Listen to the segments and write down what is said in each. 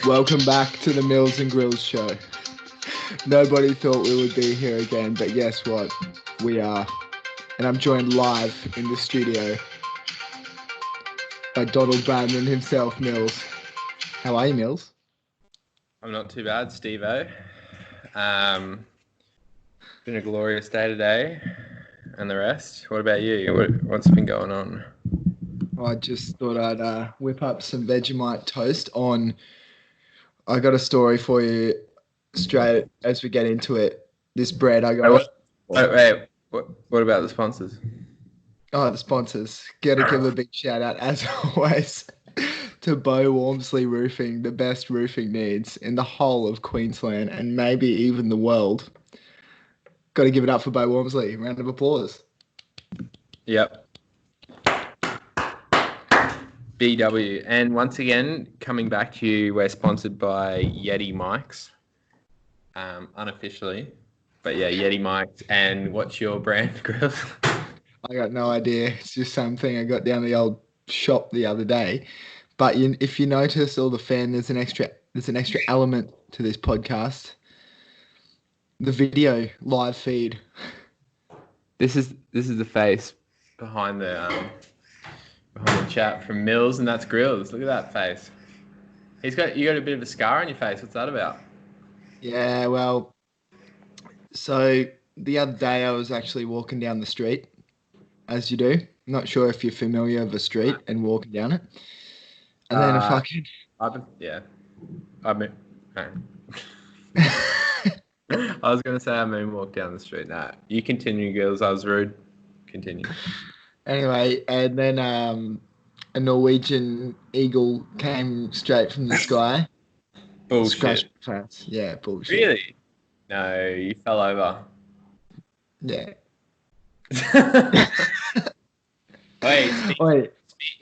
Welcome back to the Milz and Gryllz show. Nobody thought we would be here again, but guess what? We are. And I'm joined live in the studio by Donald Bradman himself, Milz. How are you, Milz? I'm not too bad, Steve-O. Been a glorious day today and the rest. What about you? What's been going on? I just thought I'd whip up some Vegemite toast on... I got a story for you straight as we get into it. This bread I got... Wait. What about the sponsors? Oh, the sponsors. Got to give a big shout out, as always, to Bo Walmsley Roofing, the best roofing needs in the whole of Queensland and maybe even the world. Got to give it up for Bo Walmsley. Round of applause. Yep. BW. And once again, coming back to you, we're sponsored by Yeti Mics, unofficially. But yeah, Yeti Mics. And what's your brand, Gryllz? I got no idea. It's just something I got down the old shop the other day. But if you notice, all the fan, there's an extra element to this podcast. The video live feed. This is the face behind the chat from Milz, and that's Gryllz. Look at that face. You got a bit of a scar on your face. What's that about? Yeah, well, so the other day I was actually walking down the street, as you do. Not sure if you're familiar with a street and walking down it. And then a fucking... I was going to say I moonwalked down the street. Nah, you continue, Gryllz. I was rude. Continue. Anyway, and then a Norwegian eagle came straight from the sky. Bullshit. Yeah, bullshit. Really? No, you fell over. Yeah. Wait.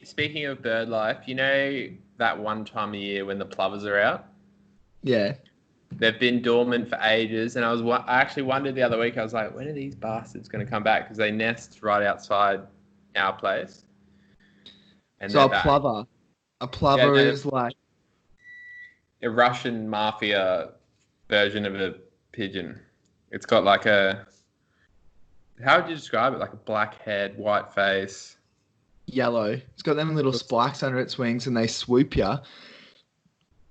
Speaking of bird life, you know that one time of year when the plovers are out? Yeah. They've been dormant for ages, and I actually wondered the other week, I was like, when are these bastards going to come back? Because they nest right outside our place. And so a plover is like... a Russian mafia version of a pigeon. It's got like a... How would you describe it? Like a black head, white face. Yellow. It's got them little spikes under its wings, and they swoop you.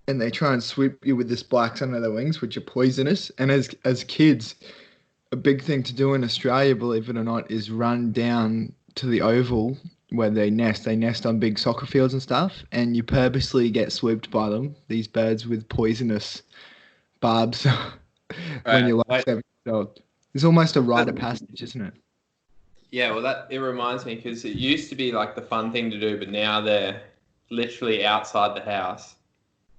And they try and swoop you with the spikes under their wings, which are poisonous. And as kids, a big thing to do in Australia, believe it or not, is run down to the oval where they nest. They nest on big soccer fields and stuff, and you purposely get swooped by them, these birds with poisonous barbs, when you're like 7 years old. It's almost a rite of passage, isn't it? Yeah, well, it reminds me, because it used to be like the fun thing to do, but now they're literally outside the house.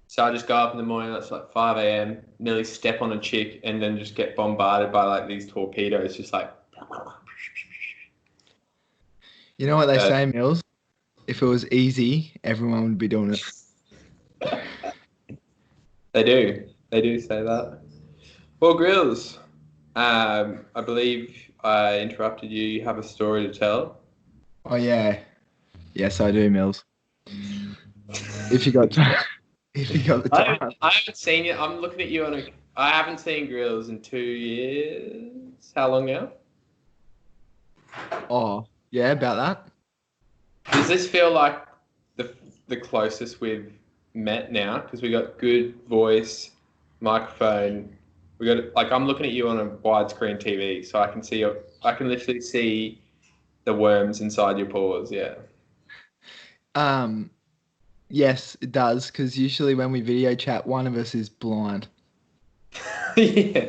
So I just go up in the morning, it's like 5 a.m., nearly step on a chick, and then just get bombarded by like these torpedoes, just like... You know what they say, Milz? If it was easy, everyone would be doing it. They do say that. Well, Gryllz, I believe I interrupted you. You have a story to tell. Oh, yeah. Yes, I do, Milz. If you got time. If you got the time. I haven't seen you. I'm looking at you I haven't seen Gryllz in 2 years. How long now? Oh, yeah, about that. Does this feel like the closest we've met now? Because we got good voice, microphone. We got I'm looking at you on a widescreen TV, so I can literally see the worms inside your paws. Yeah. Yes, it does, because usually when we video chat, one of us is blind. Yeah.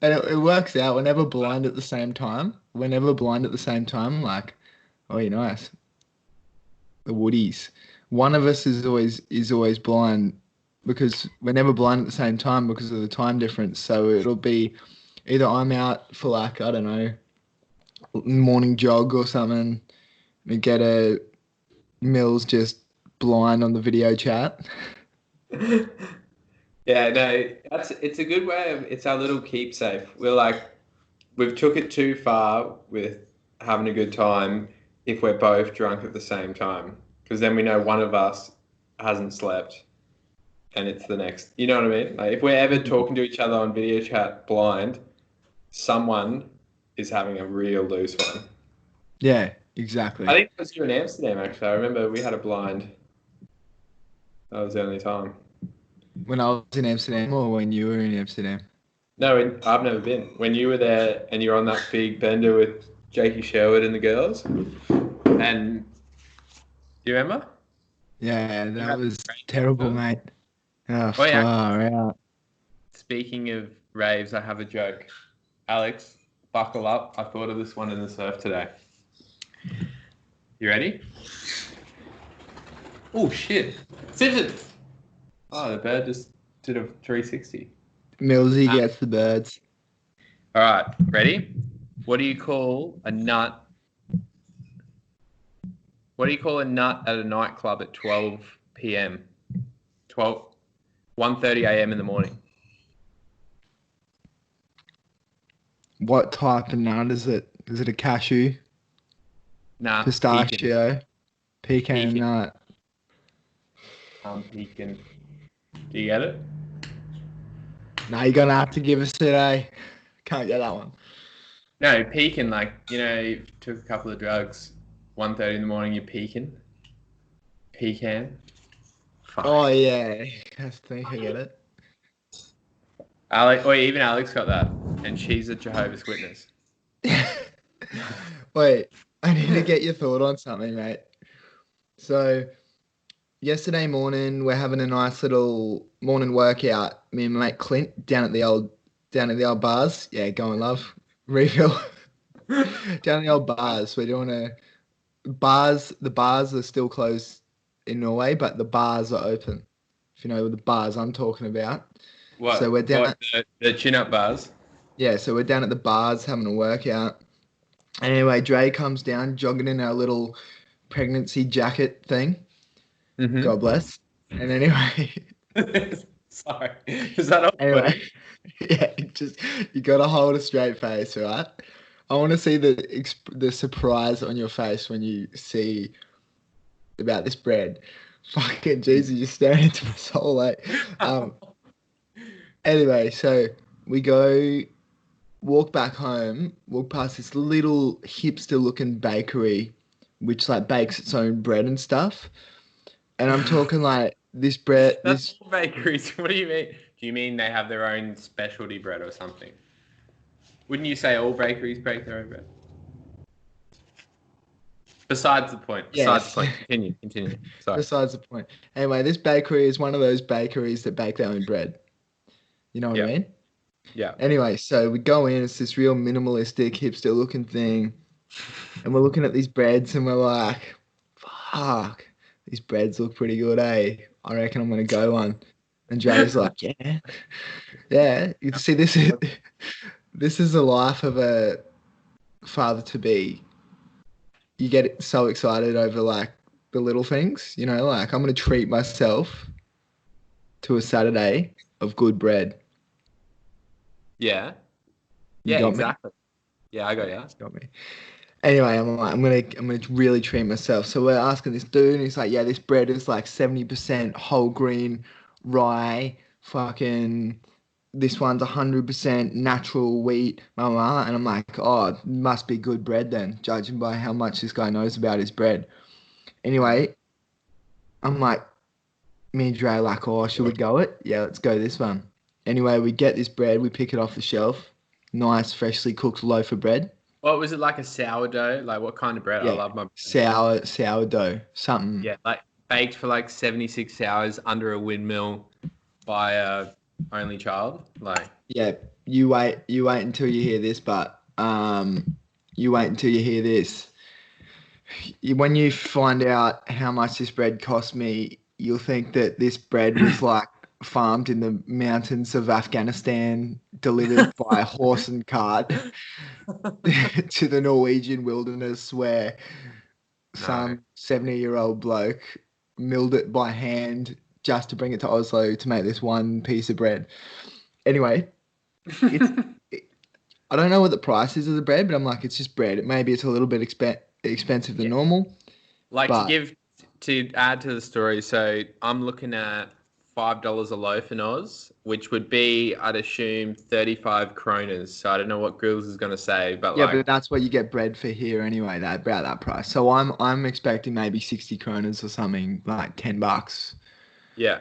And it works out. We're never blind at the same time. Like, oh, you're nice. The Woodies. One of us is always blind because we're never blind at the same time because of the time difference. So it'll be either I'm out for like, I don't know, morning jog or something, and get a Milz just blind on the video chat. Yeah, no, it's a good way of, it's our little keepsake. We've took it too far with having a good time if we're both drunk at the same time, because then we know one of us hasn't slept. and it's the next. You know what I mean? Like if we're ever talking to each other on video chat blind, someone is having a real loose one. Yeah, I exactly. think it was you in Amsterdam, actually. I remember we had a blind. That was the only time. When I was in Amsterdam or when you were in Amsterdam? No, I've never been. When you were there and you were on that big bender with Jakey Sherwood and the girls, and do you remember? Yeah, You that had was raves terrible, after. mate. Oh, Oh yeah. far out. Speaking of raves, I have a joke. Alex, buckle up. I thought of this one in the surf today. You ready? Oh shit! Simpsons. Oh, the bird just did a 360. Millsy gets the birds. All right, ready? What do you call a nut? What do you call a nut at a nightclub at 12 p.m.? 1:30 a.m. in the morning. What type of nut is it? Is it a cashew? Nah, Pistachio? Pecan Pecan. nut? Pecan. Do you get it? No, you're going to have to give us it, eh? Can't get that one. No, pecan, like, you took a couple of drugs, 1:30 in the morning, you're pecan. Pecan. Fuck. Oh, yeah. I think I get it. Even Alex got that, and she's a Jehovah's Witness. Wait, I need to get your thought on something, mate. So, yesterday morning, we're having a nice little morning workout. Me and my mate Clint down at the old bars. Yeah, going love. Refill. Down at the old bars. We're doing bars. The bars are still closed in Norway, but the bars are open. If you know the bars I'm talking about. What? So we're down the chin-up bars? Yeah, so we're down at the bars having a workout. And anyway, Dre comes down jogging in our little pregnancy jacket thing. Mm-hmm. God bless. And anyway. Sorry. Is that all? Anyway, yeah, you got to hold a straight face, right? I want to see the surprise on your face when you see about this bread. Fucking Jesus, you're staring into my soul, like. Anyway, so we walk back home, walk past this little hipster-looking bakery, which like bakes its own bread and stuff. And I'm talking like this bread. That's all bakeries. What do you mean? Do you mean they have their own specialty bread or something? Wouldn't you say all bakeries bake their own bread? Besides the point. Yes. Continue. Sorry. Besides the point. Anyway, this bakery is one of those bakeries that bake their own bread. You know what I mean? Yeah. Anyway, so we go in. It's this real minimalistic, hipster-looking thing, and we're looking at these breads, and we're like, "Fuck, these breads look pretty good, eh? I reckon I'm gonna go one." And Dre's like, "Yeah, yeah." You see, this is the life of a father-to-be. You get so excited over like the little things, like I'm gonna treat myself to a Saturday of good bread. Yeah. You got exactly. Me? Yeah, I got you. Got me. Anyway, I'm like, I'm gonna really treat myself. So we're asking this dude, and he's like, "Yeah, this bread is like 70% whole grain rye. Fucking, this one's 100% natural wheat, blah, blah, blah." And I'm like, "Oh, it must be good bread then, judging by how much this guy knows about his bread." Anyway, I'm like, me and Dre are like, "Oh, should we go it? Yeah, let's go this one." Anyway, we get this bread, we pick it off the shelf. Nice, freshly cooked loaf of bread. What was it, like a sourdough? Like what kind of bread? Yeah, I love my bread. Sourdough, something. Yeah, like baked for like 76 hours under a windmill by a only child. Like Yeah, you wait until you hear this, but you wait until you hear this. When you find out how much this bread cost me, you'll think that this bread was like farmed in the mountains of Afghanistan, delivered by horse and cart to the Norwegian wilderness, where some 70-year-old bloke milled it by hand just to bring it to Oslo to make this one piece of bread. Anyway, I don't know what the price is of the bread, but I'm like, it's just bread. Maybe it's a little bit expensive than normal. Like, to add to the story, so I'm looking at $5 a loaf in Oz, which would be, I'd assume, 35 kronas. So I don't know what Gryllz is going to say, but Yeah, like, but that's what you get bread for here anyway. That about that price. So I'm expecting maybe 60 kronas or something, like $10. yeah.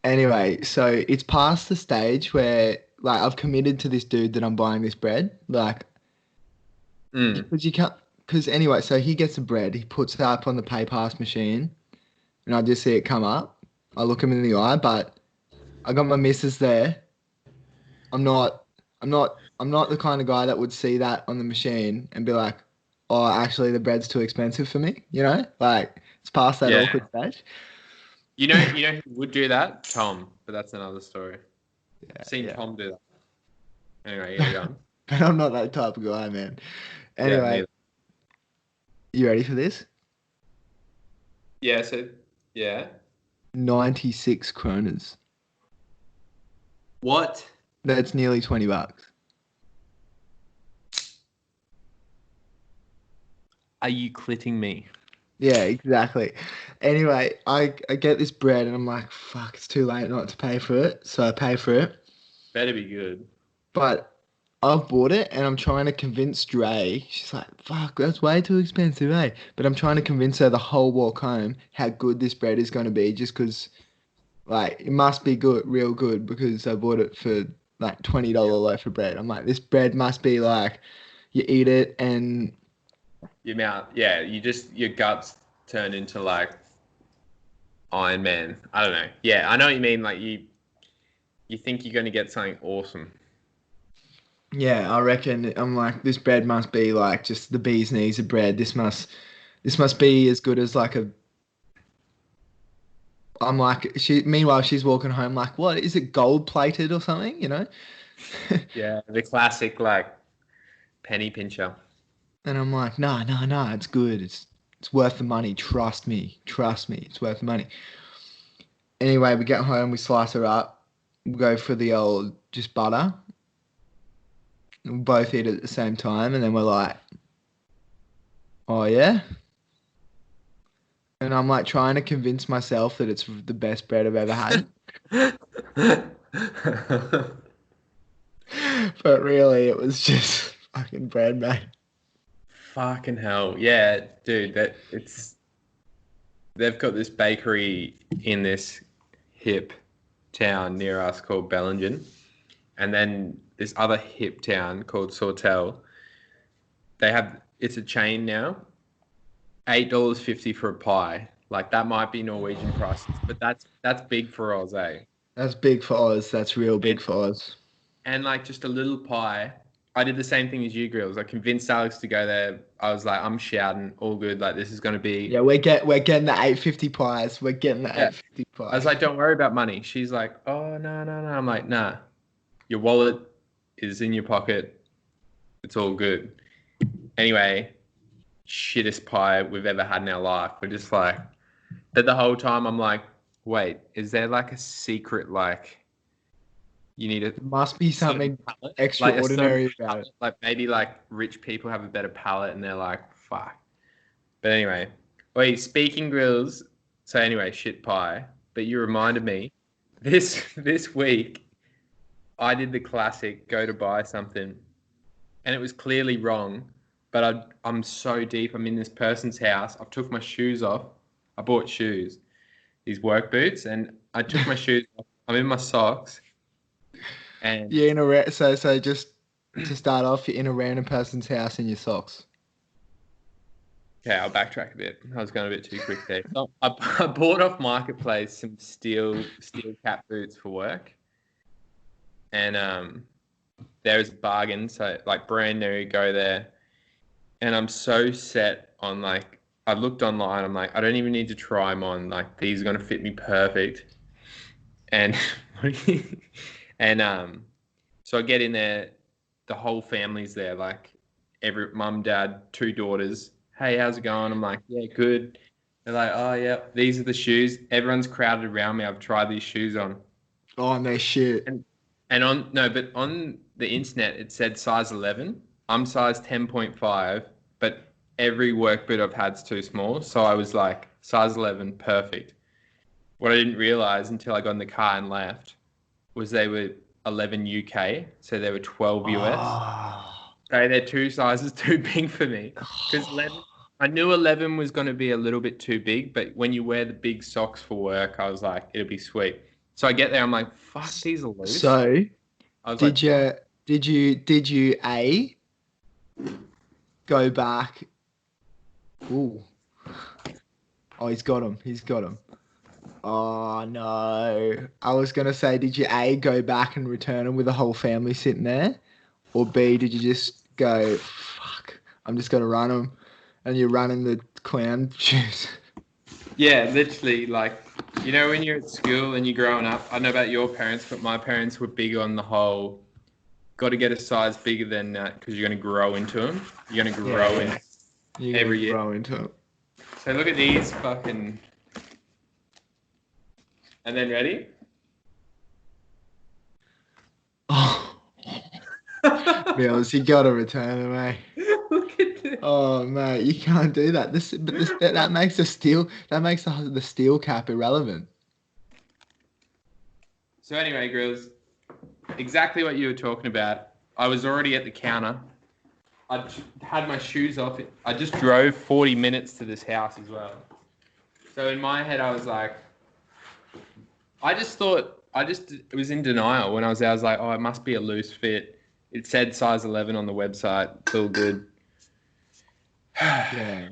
Anyway, so it's past the stage where like I've committed to this dude that I'm buying this bread, like Mm. because you can't. Because anyway, so he gets the bread, he puts it up on the pay pass machine, and I just see it come up. I look him in the eye, but I got my missus there. I'm not, I'm not the kind of guy that would see that on the machine and be like, "Oh, actually, the bread's too expensive for me." You know, like it's past that Yeah. awkward stage. You know who would do that? Tom, but that's another story. I've seen Tom do that. Anyway, yeah, go on. But I'm not that type of guy, man. Yeah, Anyway, neither. you ready for this? Yeah, so, yeah. 96 kronas. What? That's nearly $20. Are you clitting me? Yeah, exactly. Anyway, I get this bread and I'm like, fuck, it's too late not to pay for it. So I pay for it. Better be good. But I've bought it and I'm trying to convince Dre. She's like, fuck, that's way too expensive, eh? But I'm trying to convince her the whole walk home how good this bread is going to be just because, like, it must be good, real good because I bought it for like $20 loaf of bread. I'm like, this bread must be like, you eat it and Your mouth, yeah, your guts turn into like Iron Man. I don't know. Yeah, I know what you mean. Like you think you're going to get something awesome. yeah, I reckon I'm like this bread must be like just the bee's knees of bread. This must be as good as like a. I'm like she. Meanwhile, she's walking home like, what is it, gold plated or something? You know. Yeah, the classic like penny pincher. And I'm like, nah, nah, nah. It's good. It's worth the money. Trust me. Trust me. It's worth the money. Anyway, we get home. We slice her up. We go for the old just butter. We both eat it at the same time, and then we're like, oh yeah. And I'm like trying to convince myself that it's the best bread I've ever had. But really, it was just fucking bread, mate. Fucking hell. Yeah, dude, they've got this bakery in this hip town near us called Bellingen. And then this other hip town called Sawtell. It's a chain now. $8.50 for a pie. Like that might be Norwegian prices, but that's big for Oz, eh? That's big for Oz. That's real big for Oz. And like just a little pie. I did the same thing as you, Gryllz. I convinced Alex to go there. I was like, I'm shouting, all good. Like this is going to be. Yeah, we're getting the 850 pies. We're getting the 850 pies. I was like, don't worry about money. She's like, oh no. I'm like, nah. Your wallet is in your pocket. It's all good. Anyway, shittest pie we've ever had in our life. We're just like, but the whole time I'm like, wait, is there like a secret like? You need a. There must be something extraordinary about it. Like maybe like rich people have a better palate and they're like, fuck. But anyway, wait, speaking Gryllz. So anyway, shit pie. But you reminded me this week I did the classic go to buy something and it was clearly wrong. But I'm so deep. I'm in this person's house. I've took my shoes off. I bought shoes, these work boots, and I took my shoes off. I'm in my socks. And yeah, so just to start off, you're in a random person's house in your socks. Okay, I'll backtrack a bit. I was going a bit too quick there. So I bought off Marketplace some steel cap boots for work, and there's a bargain. So like brand new, go there, and I'm so set on like I looked online. I'm like I don't even need to try them on. Like these are going to fit me perfect, and. And so I get in there, the whole family's there, like every mum, dad, 2 daughters. Hey, how's it going? I'm like, yeah, good. They're like, oh yeah, these are the shoes. Everyone's crowded around me. I've tried these shoes on. Oh, and they shit. And on the internet it said size 11. I'm size 10.5, but every work boot I've had's too small. So I was like, size 11, perfect. what I didn't realize until I got in the car and left was they were 11 UK, so they were 12 US. Oh. So they're 2 sizes too big for me. Because I knew 11 was going to be a little bit too big, but when you wear the big socks for work, I was like, it'll be sweet. So I get there, I'm like, fuck, these are loose. So, I was did you A, go back? Ooh. Oh, he's got him. Oh, no. I was going to say, did you A, go back and return them with the whole family sitting there? Or B, did you just go, fuck, I'm just going to run them? And you're running the clown shoes. Yeah, literally, like, you know, when you're at school and you're growing up, I don't know about your parents, but my parents were big on the whole, got to get a size bigger than that because you're going to grow into them. You're going to grow in every year. Grow into it. So look at these fucking... And then ready? Oh. Milz, you got to return them, eh? Look at this. Oh, mate, you can't do that. That makes the steel cap irrelevant. So anyway, Gryllz, exactly what you were talking about. I was already at the counter. I had my shoes off. I just drove 40 minutes to this house as well. So in my head, I was like, it was in denial when I was there. I was like, oh, it must be a loose fit. It said size 11 on the website. It's all good. Yeah.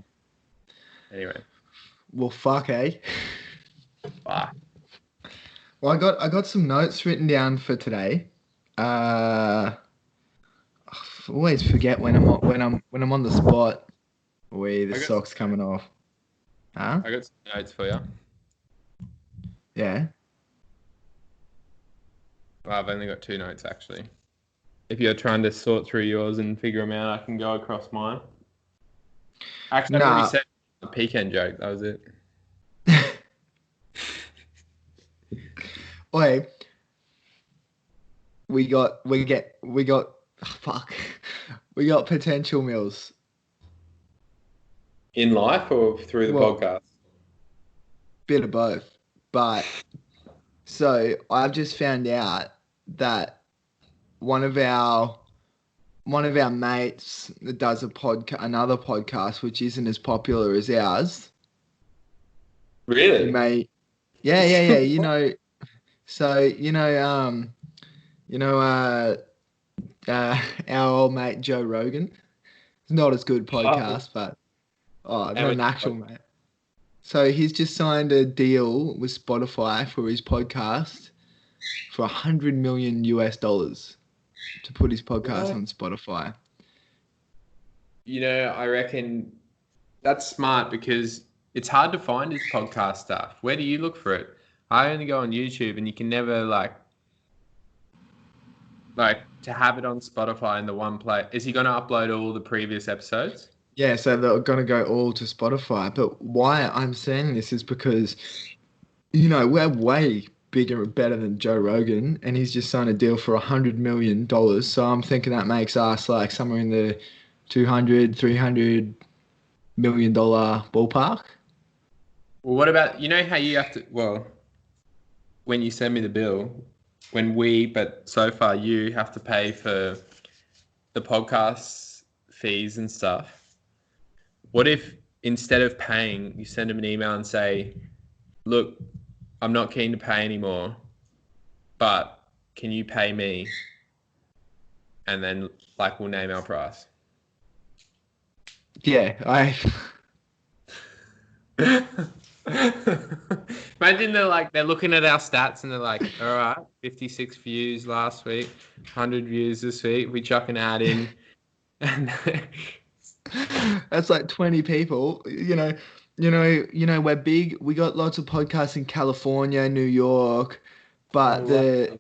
Anyway. Well, fuck, eh? Fuck. Well, I got some notes written down for today. I always forget when I'm on the spot. The sock's coming off. Huh? I got some notes for you. Yeah. Well, I've only got 2 notes actually. If you're trying to sort through yours and figure them out, I can go across mine. Actually, I've already said a pecan joke. That was it. Oi, we got potential Milz. In life or through the podcast? Bit of both. But so I've just found out that one of our mates that does another podcast which isn't as popular as ours. Really? Yeah. You know, so our old mate Joe Rogan. It's not as good podcast, but not an actual mate. So he's just signed a deal with Spotify for his podcast for $100 million to put his podcast on Spotify. You know, I reckon that's smart because it's hard to find his podcast stuff. Where do you look for it? I only go on YouTube and you can never like to have it on Spotify in the one place. Is he going to upload all the previous episodes? Yeah, so they're going to go all to Spotify. But why I'm saying this is because, you know, we're way bigger and better than Joe Rogan, and he's just signed a deal for $100 million. So I'm thinking that makes us like somewhere in the $200-300 million ballpark. Well, what about, you know how you have to, when you send me the bill, but so far you have to pay for the podcast fees and stuff. What if instead of paying, you send them an email and say, look, I'm not keen to pay anymore, but can you pay me? And then we'll name our price. Yeah, Imagine they're looking at our stats and they're like, all right, 56 views last week, 100 views this week. We chuck an ad in. And that's like 20 people. You know, we're big. We got lots of podcasts in California, New York, but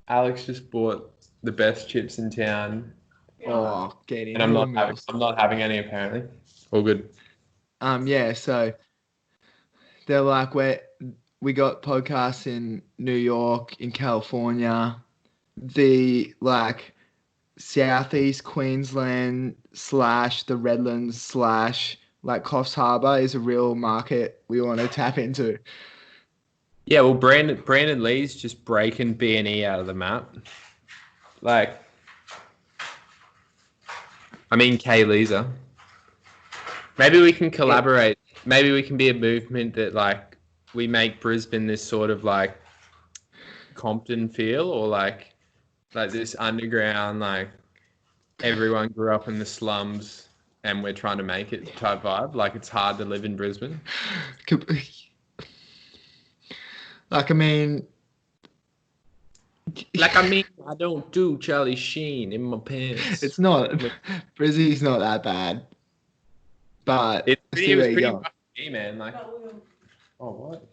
Alex just bought the best chips in town. Oh, get in. And I'm not having any apparently. All good. Yeah, so they're like, we got podcasts in New York, in California, the Southeast Queensland / the Redlands / Like Coffs Harbour is a real market we want to tap into. Yeah, well, Brandon Lee's just breaking B&E out of the map. Like, I mean, Kay Leeser. Maybe we can collaborate. Maybe we can be a movement that, like, we make Brisbane this sort of, like, Compton feel, or, like this underground, like, everyone grew up in the slums and we're trying to make it type vibe. Like, it's hard to live in Brisbane. Like, I mean, I don't do Charlie Sheen in my pants. it's not. Brizzy's not that bad. But it was pretty rough for me, man. Like, oh, what?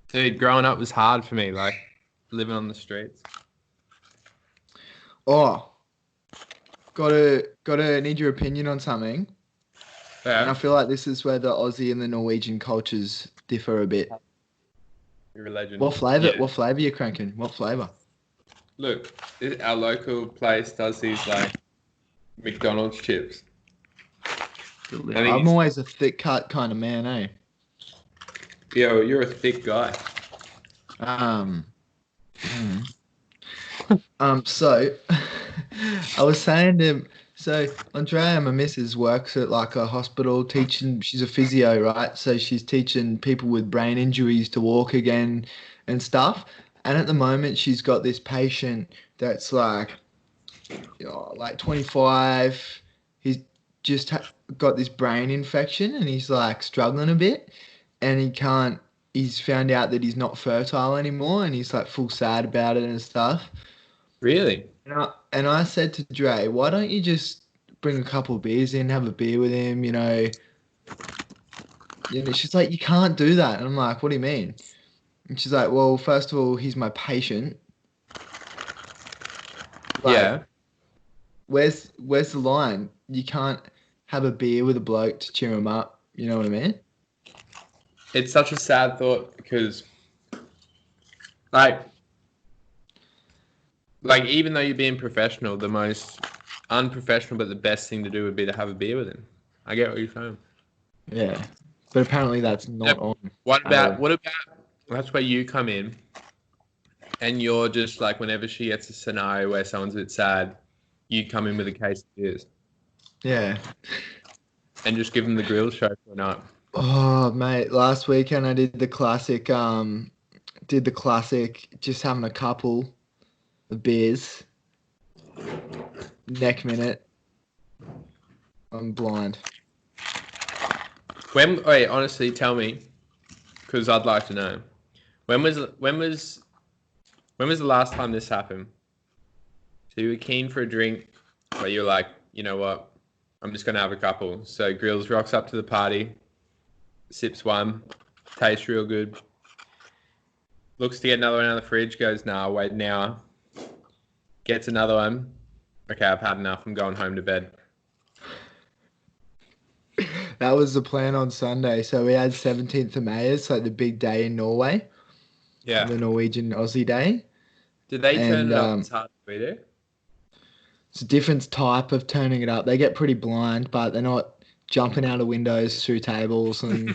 Dude, growing up was hard for me, like, living on the streets. Oh, gotta need your opinion on something. Yeah. And I feel like this is where the Aussie and the Norwegian cultures differ a bit. You're a legend. What flavour? Yeah. What flavour you cranking? What flavour? Look, our local place does these, like, McDonald's chips. I'm always a thick cut kind of man, eh? Yo, you're a thick guy. So I was saying to him, so Andrea, my missus, works at like a hospital teaching, she's a physio, right? So she's teaching people with brain injuries to walk again and stuff. And at the moment she's got this patient that's like 25. He's just got this brain infection and he's like struggling a bit and he's found out that he's not fertile anymore and he's like full sad about it and stuff. Really? And I said to Dre, why don't you just bring a couple of beers in, have a beer with him, she's like, you can't do that. And I'm like, what do you mean? And she's like, well, first of all, he's my patient. Like, yeah. Where's the line? You can't have a beer with a bloke to cheer him up. You know what I mean? It's such a sad thought because, like even though you're being professional, the most unprofessional but the best thing to do would be to have a beer with him. I get what you're saying. Yeah, but apparently that's not on. What about that's where you come in and you're just like, whenever she gets a scenario where someone's a bit sad, you come in with a case of beers. Yeah. And just give them the Gryllz show for a night. Oh, mate, last weekend I did the classic, just having a couple of beers. Next minute, I'm blind. Wait, honestly, tell me, because I'd like to know. When was the last time this happened? So you were keen for a drink, but you're like, you know what? I'm just gonna have a couple. So Gryllz rocks up to the party, sips one, tastes real good. Looks to get another one out of the fridge, goes, nah, wait an hour. Gets another one. Okay, I've had enough. I'm going home to bed. That was the plan on Sunday. So we had 17th of May, it's like the big day in Norway. Yeah. The Norwegian Aussie Day. Did they turn it up as hard as we do? It's a different type of turning it up. They get pretty blind, but they're not jumping out of windows through tables and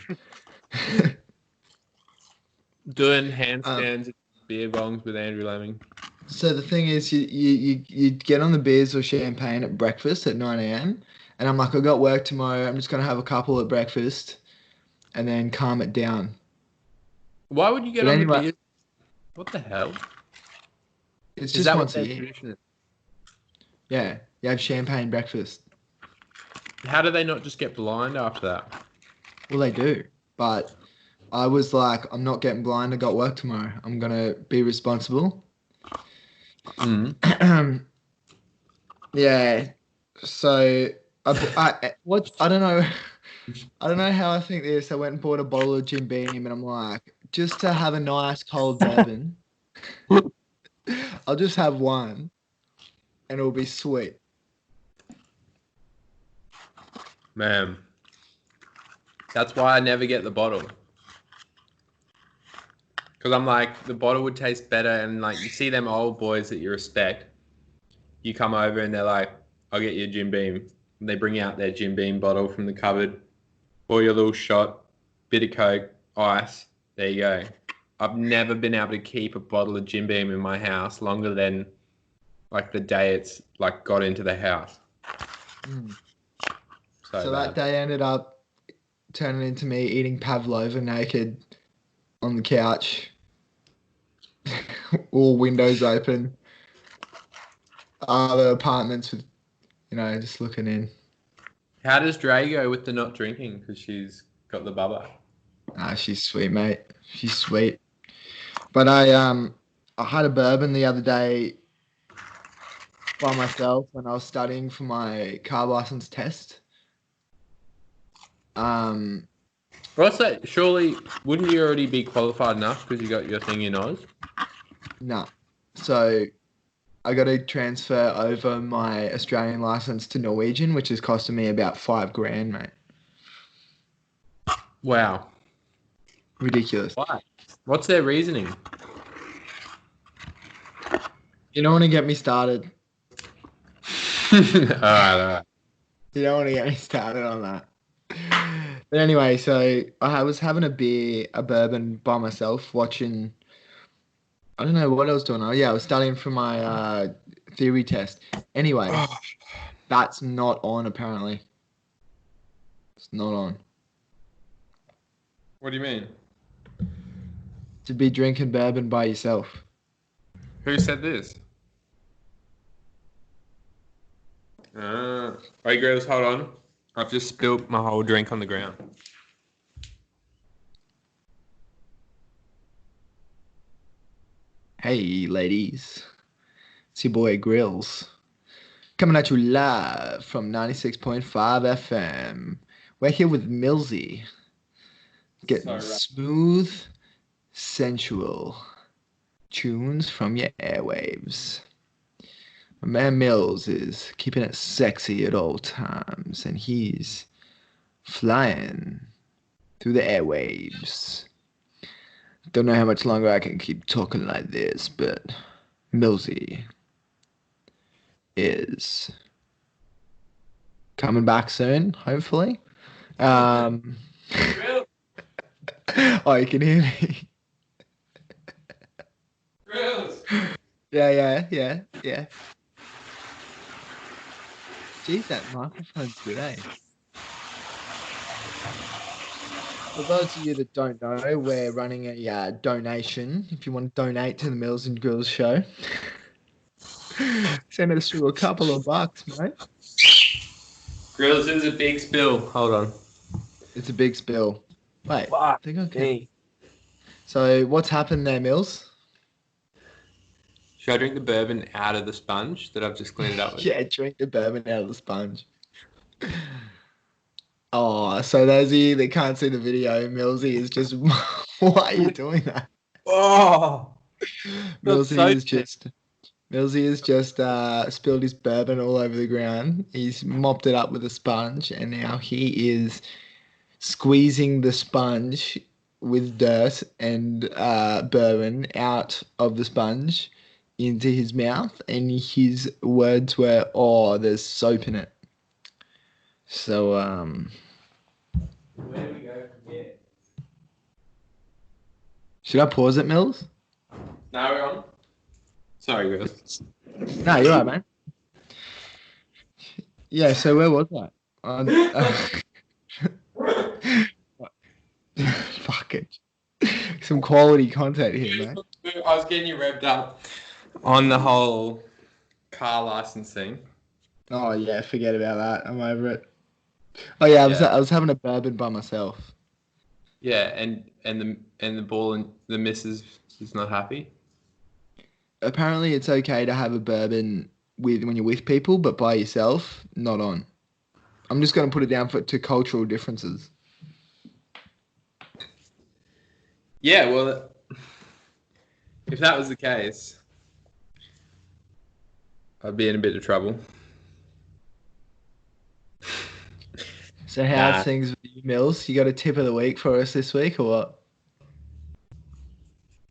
doing handstands at beer bongs with Andrew Lemming. So the thing is, you get on the beers or champagne at breakfast at 9 a.m. And I'm like, I got work tomorrow. I'm just going to have a couple at breakfast and then calm it down. Why would you get on the beers? What the hell? It's just once a year. Yeah, you have champagne breakfast. How do they not just get blind after that? Well, they do. But I was like, I'm not getting blind. I got work tomorrow. I'm going to be responsible. Yeah. So I don't know. I don't know how I think this. I went and bought a bottle of Jim Beam, and I'm like, just to have a nice cold bourbon, I'll just have one, and it'll be sweet. Man, that's why I never get the bottle. Because I'm like, the bottle would taste better, and like, you see them old boys that you respect, you come over and they're like, I'll get you a Jim Beam. And they bring out their Jim Beam bottle from the cupboard. Pour your little shot, bit of Coke, ice. There you go. I've never been able to keep a bottle of Jim Beam in my house longer than like the day it's like got into the house. So that day ended up turning into me eating pavlova naked on the couch, all windows open, other apartments with, just looking in. How does Dre go with the not drinking? Because she's got the bubba. She's sweet, mate. She's sweet. But I had a bourbon the other day by myself when I was studying for my car license test. What's that? Surely, wouldn't you already be qualified enough because you got your thing in Oz? No. So I got to transfer over my Australian license to Norwegian, which is costing me about $5,000, mate. Wow. Ridiculous. Why? What's their reasoning? You don't want to get me started. All right. You don't want to get me started on that. But anyway, so I was having a bourbon by myself, watching. I don't know what I was doing. Oh yeah, I was studying for my theory test. Anyway, that's not on apparently. It's not on. What do you mean? To be drinking bourbon by yourself. Who said this? Wait, Gryllz, hold on. I've just spilled my whole drink on the ground. Hey, ladies. It's your boy Gryllz. Coming at you live from 96.5 FM. We're here with Milzy. Getting smooth, sensual tunes from your airwaves. My man Milz is keeping it sexy at all times, and he's flying through the airwaves. Don't know how much longer I can keep talking like this, but Milzy is coming back soon, hopefully. Oh, you can hear me. Yeah. Jeez, that microphone's good, eh? For those of you that don't know, we're running a donation. If you want to donate to the Milz and Gryllz show, send us through a couple of bucks, mate. Gryllz, this is a big spill. Hold on. It's a big spill. Wait, I think I can. So what's happened there, Milz? Should I drink the bourbon out of the sponge that I've just cleaned it up with? Yeah, drink the bourbon out of the sponge. Oh, so those of you that can't see the video, Milzy is just... Why are you doing that? Oh! Milzy has just spilled his bourbon all over the ground. He's mopped it up with a sponge, and now he is squeezing the sponge with dirt and bourbon out of the sponge into his mouth, and his words were, "Oh, there's soap in it." So, where do we go from here? Should I pause it, Milz? No, we're on. Sorry, Gryllz. No, you're right, man. Yeah, so where was that? Fuck it. Some quality content here, man. I was getting you revved up on the whole car licensing. Oh yeah, forget about that. I'm over it. Oh yeah, I was having a bourbon by myself. Yeah, and the ball and the missus is not happy. Apparently, it's okay to have a bourbon when you're with people, but by yourself, not on. I'm just going to put it down to cultural differences. Yeah, well, if that was the case, I'd be in a bit of trouble. So how's things with you, Milz? You got a tip of the week for us this week, or what?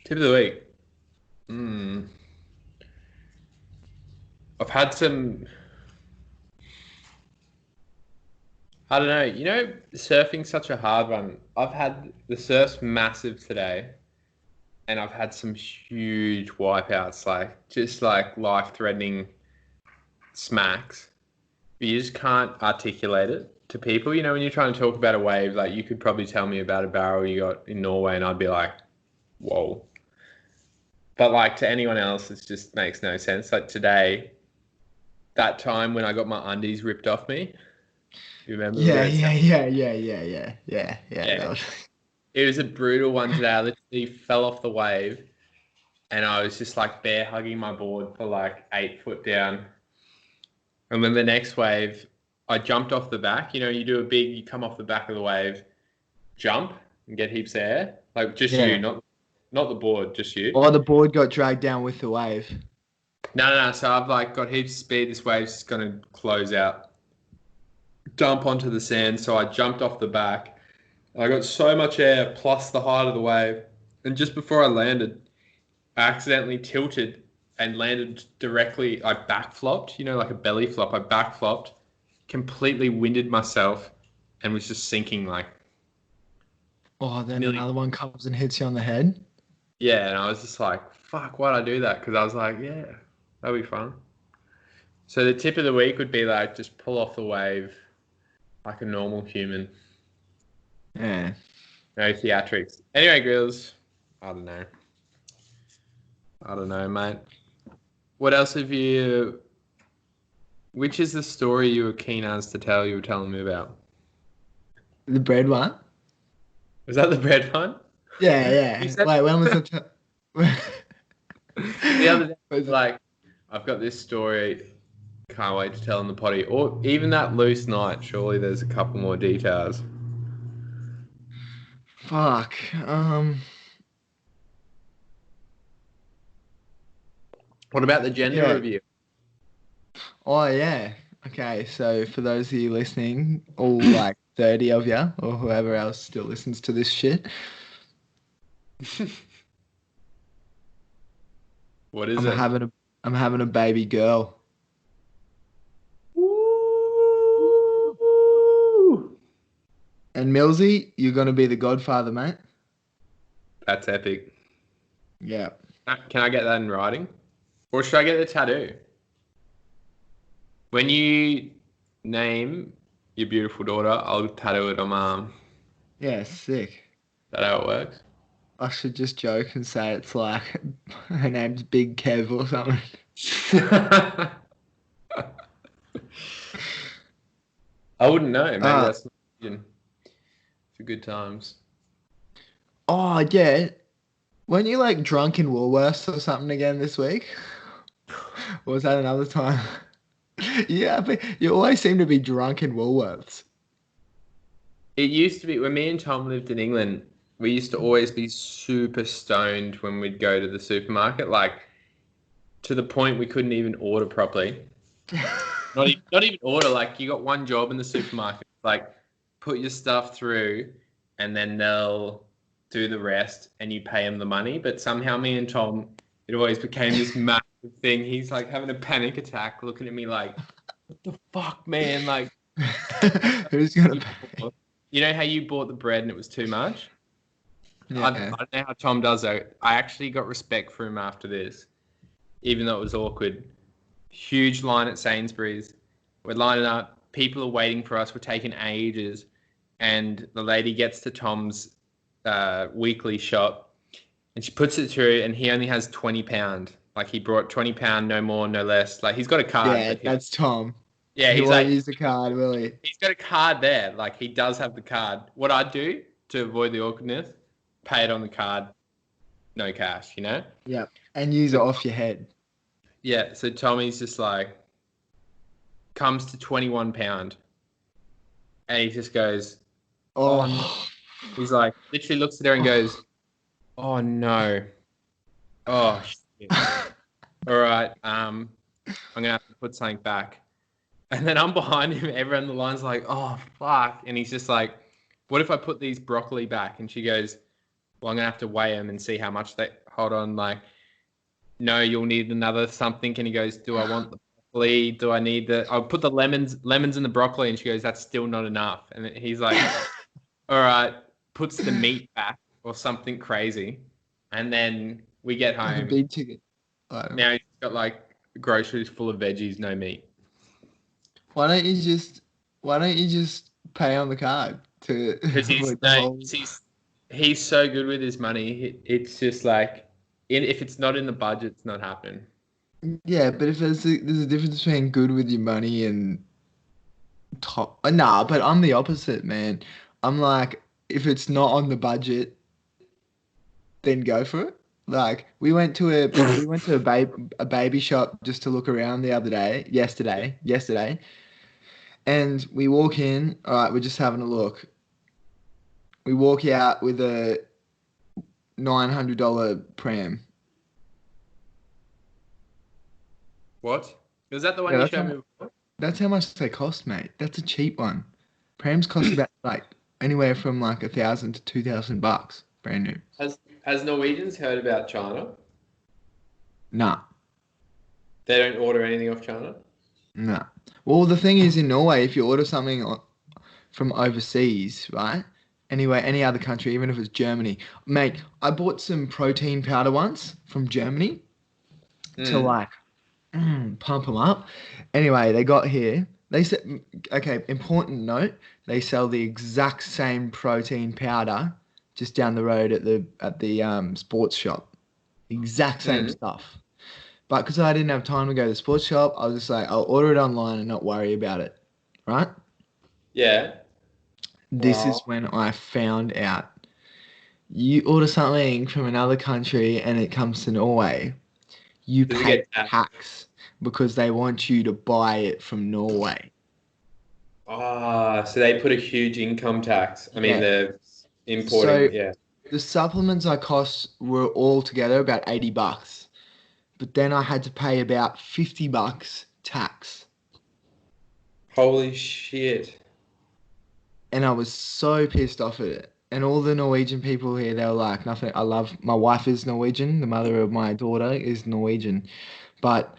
Tip of the week? I've had some I don't know. You know, surfing's such a hard one. I've had the surf's massive today, and I've had some huge wipeouts, like just like life-threatening smacks. But you just can't articulate it to people. You know, when you're trying to talk about a wave, like you could probably tell me about a barrel you got in Norway, and I'd be like, "Whoa!" But like to anyone else, it just makes no sense. Like today, that time when I got my undies ripped off me. You remember? Yeah. Yeah. That was... It was a brutal one today. I literally fell off the wave and I was just like bear hugging my board for like 8 foot down. And then the next wave, I jumped off the back. You know, you come off the back of the wave, jump and get heaps of air. Like just you, not the board, just you. Or the board got dragged down with the wave. No. So I've like got heaps of speed. This wave's just going to close out. Dump onto the sand. So I jumped off the back. I got so much air plus the height of the wave. And just before I landed, I accidentally tilted and landed directly. I backflopped, you know, like a belly flop. I backflopped, completely winded myself, and was just sinking like. Oh, then another one comes and hits you on the head. Yeah, and I was just like, fuck, why'd I do that? Because I was like, yeah, that'll be fun. So the tip of the week would be like, just pull off the wave like a normal human. Yeah. No theatrics. Anyway, Gryllz, I don't know, mate. What else have you... Which is the story you were keen as to tell you were telling me about? The bread one? Was that the bread one? Yeah. Wait, when was it? The other day, like, I've got this story, can't wait to tell in the potty. Or even that loose night, surely there's a couple more details. Fuck. What about the gender review? Oh, yeah. Okay, so for those of you listening, all like 30 of you, or whoever else still listens to this shit. What is it? I'm having a baby girl. Woo! And Milzy, you're gonna be the godfather, mate. That's epic. Yeah. Can I get that in writing? Or should I get the tattoo? When you name your beautiful daughter, I'll tattoo it on my arm. Yeah, sick. Is that how it works? I should just joke and say it's like her name's Big Kev or something. I wouldn't know. Maybe that's not for good times. Oh, yeah. Weren't you like drunk in Woolworths or something again this week? Or was that another time? Yeah, but you always seem to be drunk in Woolworths. It used to be when me and Tom lived in England, we used to always be super stoned when we'd go to the supermarket, like to the point we couldn't even order properly. Not even order. Like you got one job in the supermarket, like put your stuff through, and then they'll do the rest, and you pay them the money. But somehow, me and Tom, it always became this massive thing. He's like having a panic attack, looking at me like, "What the fuck, man? Like, who's gonna pay?" You know how you bought the bread and it was too much? Yeah. I don't know how Tom does that. I actually got respect for him after this, even though it was awkward. Huge line at Sainsbury's. We're lining up. People are waiting for us. We're taking ages. And the lady gets to Tom's weekly shop and she puts it through and he only has £20. Like he brought £20, no more, no less. Like he's got a card. Yeah, that's Tom. Yeah, he won't use the card, will he? He's got a card there. Like he does have the card. What I'd do to avoid the awkwardness, pay it on the card, no cash, you know? Yeah, and use it off your head. Yeah, so Tommy's just like, comes to £21. And he just goes, oh no. He's like, literally looks at her and goes, oh no. Oh shit. All right, I'm going to have to put something back. And then I'm behind him. Everyone on the line's like, oh, fuck. And he's just like, what if I put these broccoli back? And she goes, well, I'm going to have to weigh them and see how much they... Hold on, like, no, you'll need another something. And he goes, do I want the broccoli? Do I need I'll put the lemons in the broccoli. And she goes, that's still not enough. And he's like, all right, puts the meat back or something crazy. And then we get home. The big ticket. Now he's got like groceries full of veggies, no meat. Why don't you just pay on the card to? Because he's so good with his money. It's just like, if it's not in the budget, it's not happening. Yeah, but if there's a difference between good with your money and top. Nah, but I'm the opposite, man. I'm like, if it's not on the budget, then go for it. Like we went to a baby shop just to look around yesterday, and we walk in. All right, we're just having a look. We walk out with a $900 pram. What? Was that the one you showed me before? That's how much they cost, mate. That's a cheap one. Prams cost about like anywhere from like $1,000 to $2,000, brand new. Has Norwegians heard about China? Nah. They don't order anything off China? Nah. Well, the thing is, in Norway, if you order something from overseas, right? Anyway, any other country, even if it's Germany. Mate, I bought some protein powder once from Germany to like pump them up. Anyway, they got here. They said, okay, important note, they sell the exact same protein powder just down the road at the sports shop. Exact same stuff. But because I didn't have time to go to the sports shop, I was just like, I'll order it online and not worry about it. Right? Yeah. This is when I found out. You order something from another country and it comes to Norway, you pay tax because they want you to buy it from Norway. So they put a huge income tax. I mean, they're importing, The supplements I cost were all together about $80, but then I had to pay about $50 tax. Holy shit. And I was so pissed off at it. And all the Norwegian people here, they were like, nothing. My wife is Norwegian. The mother of my daughter is Norwegian. But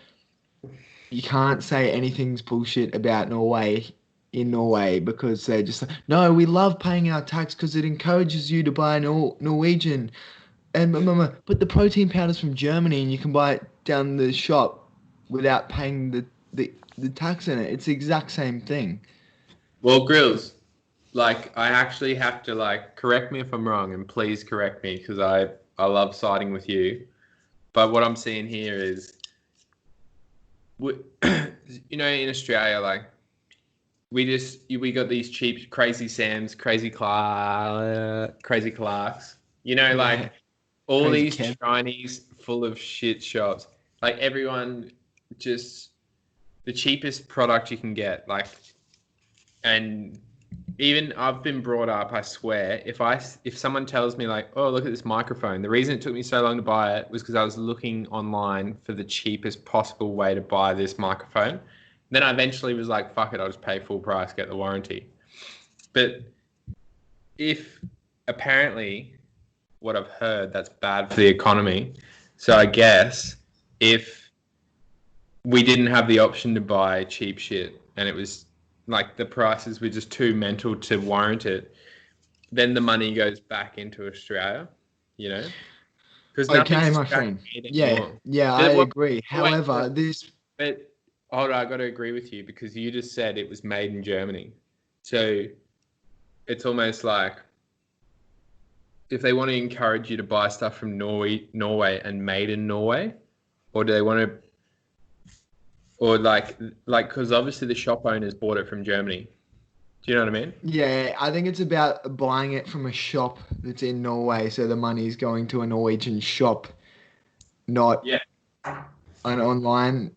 you can't say anything's bullshit about Norway in Norway because they're just like, no, we love paying our tax because it encourages you to buy Norwegian. And but the protein powder's from Germany and you can buy it down the shop without paying the tax in it. It's the exact same thing. Well, Gryllz, like, I actually have to, like, correct me if I'm wrong, and please correct me because I love siding with you. But what I'm seeing here is, in Australia, like, we got these cheap Crazy Sams, Crazy Clarks, like, all Crazy these Chinese full of shit shops. Like, everyone just, the cheapest product you can get, like, and even I've been brought up, I swear, if someone tells me like, oh, look at this microphone, the reason it took me so long to buy it was because I was looking online for the cheapest possible way to buy this microphone. Then I eventually was like, fuck it, I'll just pay full price, get the warranty. But if apparently what I've heard, that's bad for the economy. So I guess if we didn't have the option to buy cheap shit and it was like the prices were just too mental to warrant it, then the money goes back into Australia, Because okay, my friend. Yeah, I agree. However, But hold on, I got to agree with you because you just said it was made in Germany. So it's almost like if they want to encourage you to buy stuff from Norway and made in Norway, or do they want to... Or like, because obviously the shop owners bought it from Germany. Do you know what I mean? Yeah, I think it's about buying it from a shop that's in Norway, so the money's going to a Norwegian shop, not an online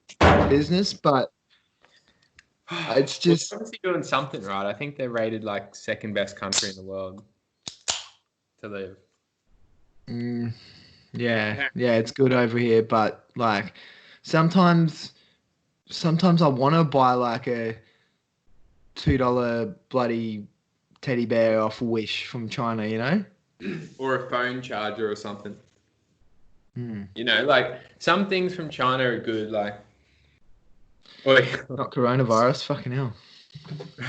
business. But it's just obviously doing something right. I think they're rated like second best country in the world to live. Yeah, it's good over here, but like sometimes I want to buy like a $2 bloody teddy bear off Wish from China, or a phone charger or something. Like some things from China are good. Like Oi. Not coronavirus. Fucking hell.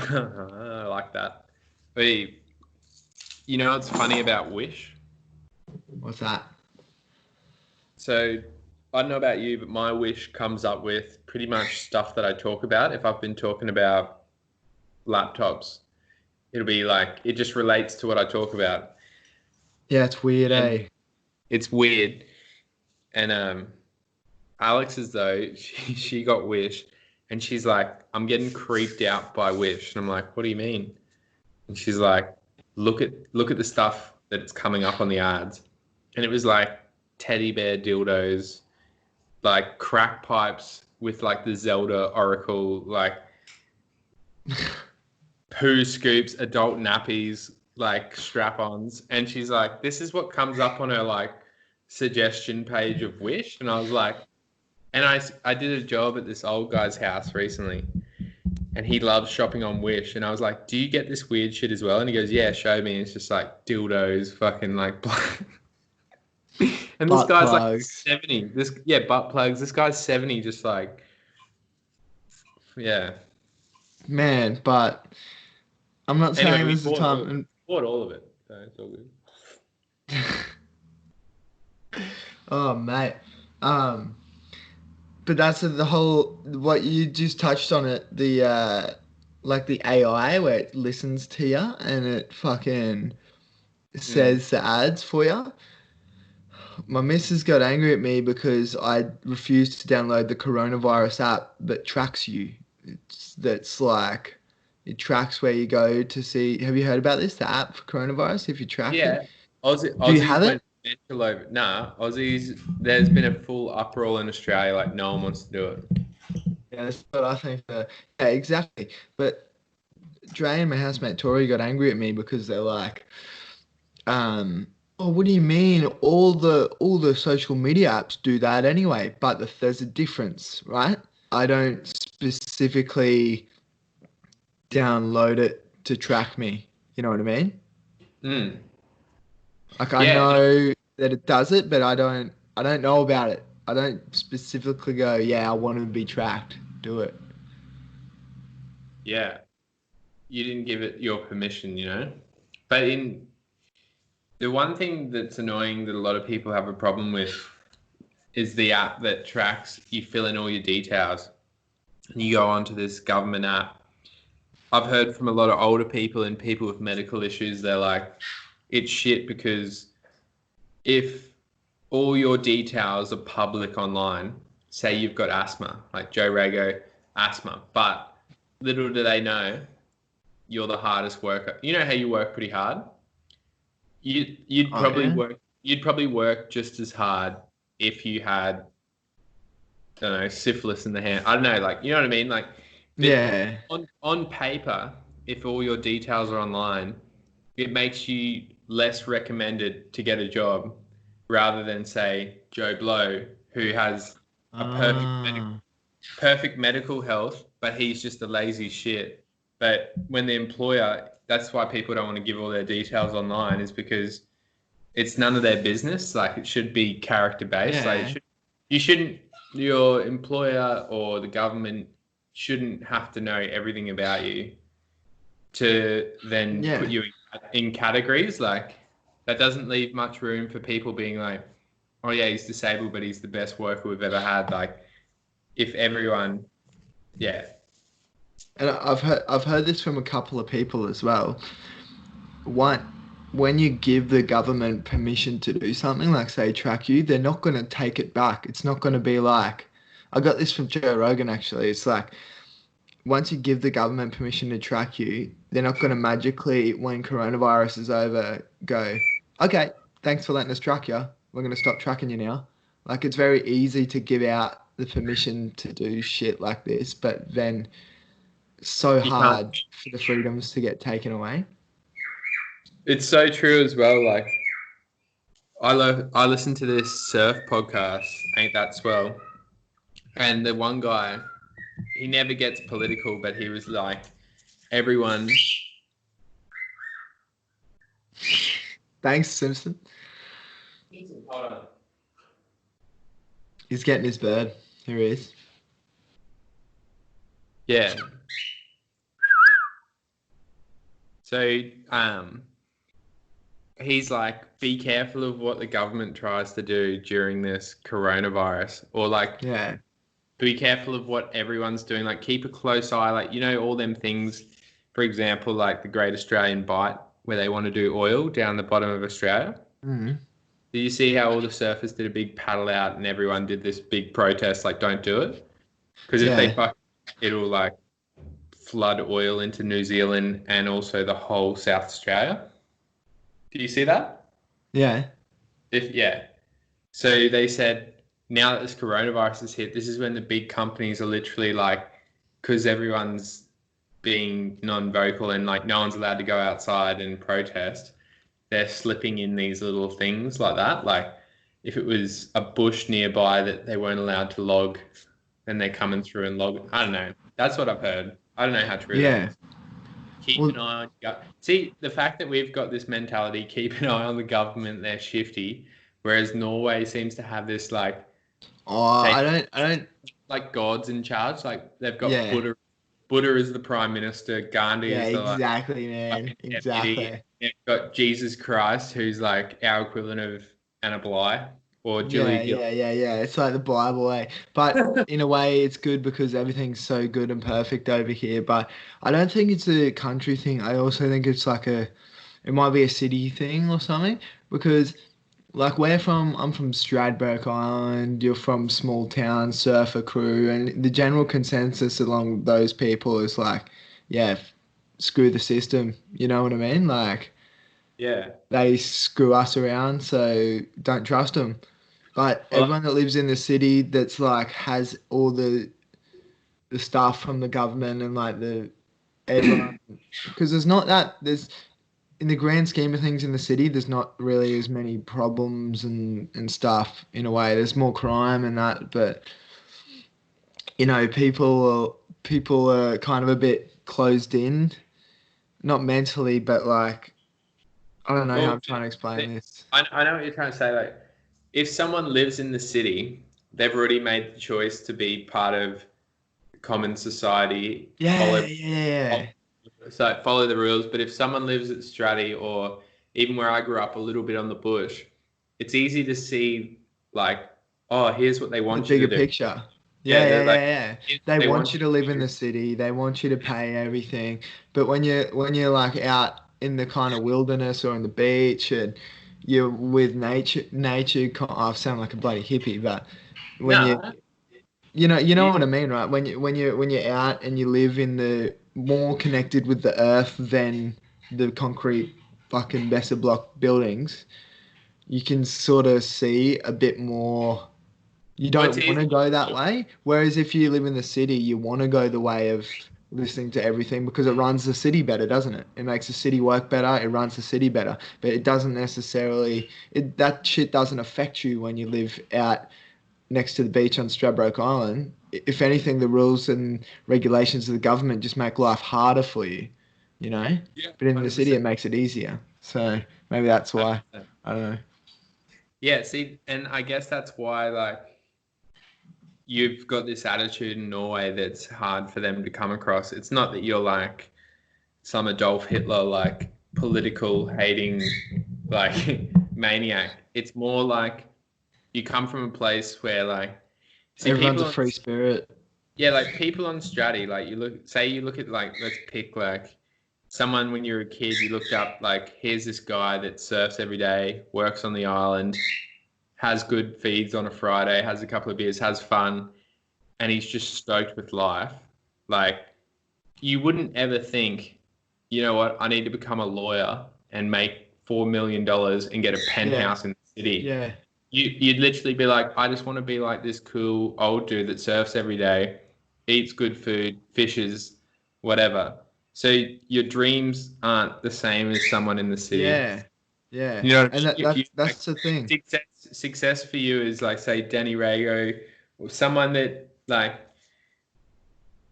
I like that. Oi. You know what's funny about Wish? What's that? So I don't know about you, but my Wish comes up with pretty much stuff that I talk about. If I've been talking about laptops, it'll be like it just relates to what I talk about. Yeah, it's weird, And eh? it's weird. And Alex is though she got Wish, and she's like, I'm getting creeped out by Wish, and I'm like, what do you mean? And she's like, look at the stuff that's coming up on the ads, and it was like teddy bear dildos, like crack pipes with like the Zelda Oracle, like poo scoops, adult nappies, like strap-ons, and she's like, this is what comes up on her like suggestion page of Wish, and I was like, and I did a job at this old guy's house recently, and he loves shopping on Wish, and I was like, do you get this weird shit as well? And he goes, yeah, show me. And it's just like dildos, fucking like. And this Butt guy's like plugs. 70. Butt plugs. This guy's 70, just like, yeah. Man, but I'm not saying Anyway, we this is the time. bought all of it, so it's all good. Oh, mate. But that's the whole what you just touched on it. The like the AI where it listens to you and it fucking says the ads for you. My missus got angry at me because I refused to download the coronavirus app that tracks you. That's like it tracks where you go to see. Have you heard about this? The app for coronavirus. If you track it, Yeah, do you Aussies have it? went mental over. Nah, Aussies. There's been a full uproar in Australia. Like no one wants to do it. Yeah, that's what I think. Yeah, exactly. But Dre and my housemate Tori got angry at me because they're like, oh, what do you mean? All the social media apps do that anyway, but there's a difference, right? I don't specifically download it to track me. You know what I mean? Mm. Like I Yeah, know that it does it, but I don't know about it. I don't specifically go, yeah, I want to be tracked. Do it. yeah. You didn't give it your permission, you know. But in the one thing that's annoying that a lot of people have a problem with is the app that tracks. You fill in all your details, and you go onto this government app. I've heard from a lot of older people and people with medical issues. They're like, it's shit because if all your details are public online, say you've got asthma, like Joe Rago, asthma, but little do they know you're the hardest worker. You know how you work pretty hard? You'd Oh probably yeah. work just as hard if you had, I don't know, syphilis in the hand. I don't know, like, you know what I mean? Like, Yeah. on paper, if all your details are online, it makes you less recommended to get a job rather than say Joe Blow, who has a Ah. perfect medical health, but he's just a lazy shit. But when the employer, that's why people don't want to give all their details online, is because it's none of their business. Like it should be character based. Like Yeah. you shouldn't, your employer or the government shouldn't have to know everything about you to then put Yeah. you in categories. Like that doesn't leave much room for people being like, oh yeah, he's disabled, but he's the best worker we've ever had. Like if everyone, yeah, And I've heard this from a couple of people as well. One, when you give the government permission to do something, like say track you, they're not going to take it back. It's not going to be like, I got this from Joe Rogan actually. It's like once you give the government permission to track you, they're not going to magically, when coronavirus is over, go, okay, thanks for letting us track you. We're going to stop tracking you now. Like it's very easy to give out the permission to do shit like this, but then so you can't. hard for the freedoms to get taken away. It's so true as well. Like I listen to this surf podcast, Ain't That Swell, and the one guy, he never gets political, but he was like, everyone. Thanks, Simpson. Hold on. He's getting his bird. Here he is. Yeah. So, he's like, be careful of what the government tries to do during this coronavirus, or like, Yeah. be careful of what everyone's doing. Like, keep a close eye. Like, all them things, for example, like the Great Australian Bight, where they want to do oil down the bottom of Australia. Mm. Do you see how all the surfers did a big paddle out and everyone did this big protest, like, don't do it? Because if they Yeah. fuck, it'll like flood oil into New Zealand and also the whole South Australia. Do you see that? Yeah. Yeah. So they said now that this coronavirus has hit, this is when the big companies are literally like, because everyone's being non-vocal and like no one's allowed to go outside and protest, they're slipping in these little things like that. Like if it was a bush nearby that they weren't allowed to log, then they're coming through and log. I don't know. That's what I've heard. I don't know how true that is. Keep an eye on your gut. See, the fact that we've got this mentality, keep an eye on the government, they're shifty, whereas Norway seems to have this like, I don't like God's in charge. Like they've got Yeah. Buddha is the prime minister, Gandhi Yeah, is the like exactly, man. fucking deputy. Exactly. They've got Jesus Christ, who's like our equivalent of Anna Bligh or Yeah, Julie Gillard. yeah. It's like the Bible, eh? But in a way, it's good because everything's so good and perfect over here. But I don't think it's a country thing. I also think it's like it might be a city thing or something. Because, like, I'm from Stradbroke Island, you're from small town, surfer crew, and the general consensus along those people is like, yeah, screw the system. You know what I mean? Like, Yeah. they screw us around, so don't trust them. But Well, everyone that lives in the city that's like has all the stuff from the government and like the everyone because there's in the grand scheme of things in the city there's not really as many problems and stuff in a way. There's more crime and that, but people are kind of a bit closed in, not mentally, but like I don't know how well, I'm trying to explain this. I know what you're trying to say. Like, if someone lives in the city, they've already made the choice to be part of common society, Yeah. follow the rules. But if someone lives at Stratty or even where I grew up a little bit on the bush, it's easy to see like, oh, here's what they The want you bigger to do. picture. Yeah, they're like, Yeah. here's what They they want want you you to live to in do. the city. They want you to pay everything. But when you're like out in the kind of wilderness or on the beach and you're with I sound like a bloody hippie, but when No, you know you, what I mean, right? When you're out and you live in the more connected with the earth than the concrete fucking Besser block buildings, you can sort of see a bit more. You well, it's don't want easy. to go that way. Whereas if you live in the city, you want to go the way of listening to everything because it runs the city better, doesn't it? It makes the city work better. It runs the city better. But it doesn't necessarily, that shit doesn't affect you when you live out next to the beach on Stradbroke Island. If anything, the rules and regulations of the government just make life harder for you, you know? Yeah, But in the city, 100%. it makes it easier. So maybe that's why. 100%. I don't know. Yeah, see, and I guess that's why like you've got this attitude in Norway that's hard for them to come across. It's not that you're like some Adolf Hitler, like political hating, like maniac. It's more like you come from a place where like, see Everyone's people a on, free spirit. yeah, like people on Stratty, like you look at like, let's pick like someone when you're a kid, you looked up like, here's this guy that surfs every day, works on the island, has good feeds on a Friday, has a couple of beers, has fun, and he's just stoked with life. Like, you wouldn't ever think, you know what, I need to become a lawyer and make $4 million and get a Yeah, penthouse in the city. yeah, You'd literally be like, I just want to be like this cool old dude that surfs every day, eats good food, fishes, whatever. So your dreams aren't the same as someone in the city. yeah, yeah. You know what I And mean? that, If you that's like that's the thing. success for you is like say Danny Rago or someone that like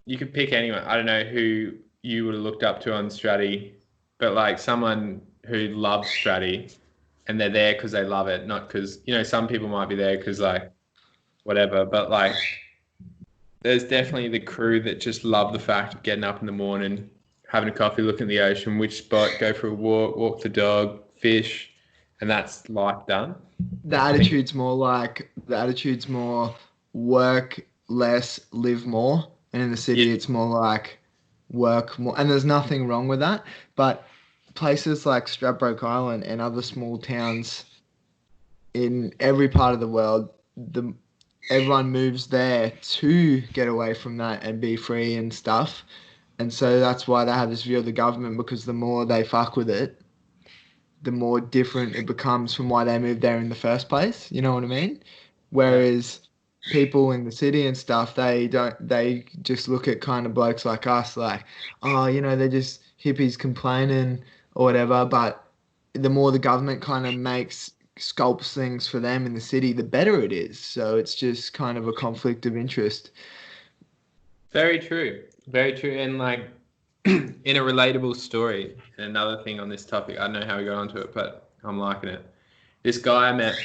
you could pick anyone. I don't know who you would have looked up to on Stratty, but like someone who loves Stratty and they're there because they love it, not because some people might be there because like whatever. But like there's definitely the crew that just love the fact of getting up in the morning, having a coffee, looking at the ocean, which spot, go for a walk the dog, fish, and that's life done. The attitude's more work less, live more. And in the city, Yeah. it's more like work more. And there's nothing wrong with that. But places like Stradbroke Island and other small towns in every part of the world, everyone moves there to get away from that and be free and stuff. And so that's why they have this view of the government, because the more they fuck with it, the more different it becomes from why they moved there in the first place. You know what I mean? Whereas people in the city and stuff, they just look at kind of blokes like us like, oh, they're just hippies complaining or whatever. But the more the government kind of sculpts things for them in the city, the better it is. So it's just kind of a conflict of interest. Very true. Very true. And like in a relatable story, and another thing on this topic, I don't know how we got onto it, but I'm liking it. This guy I met,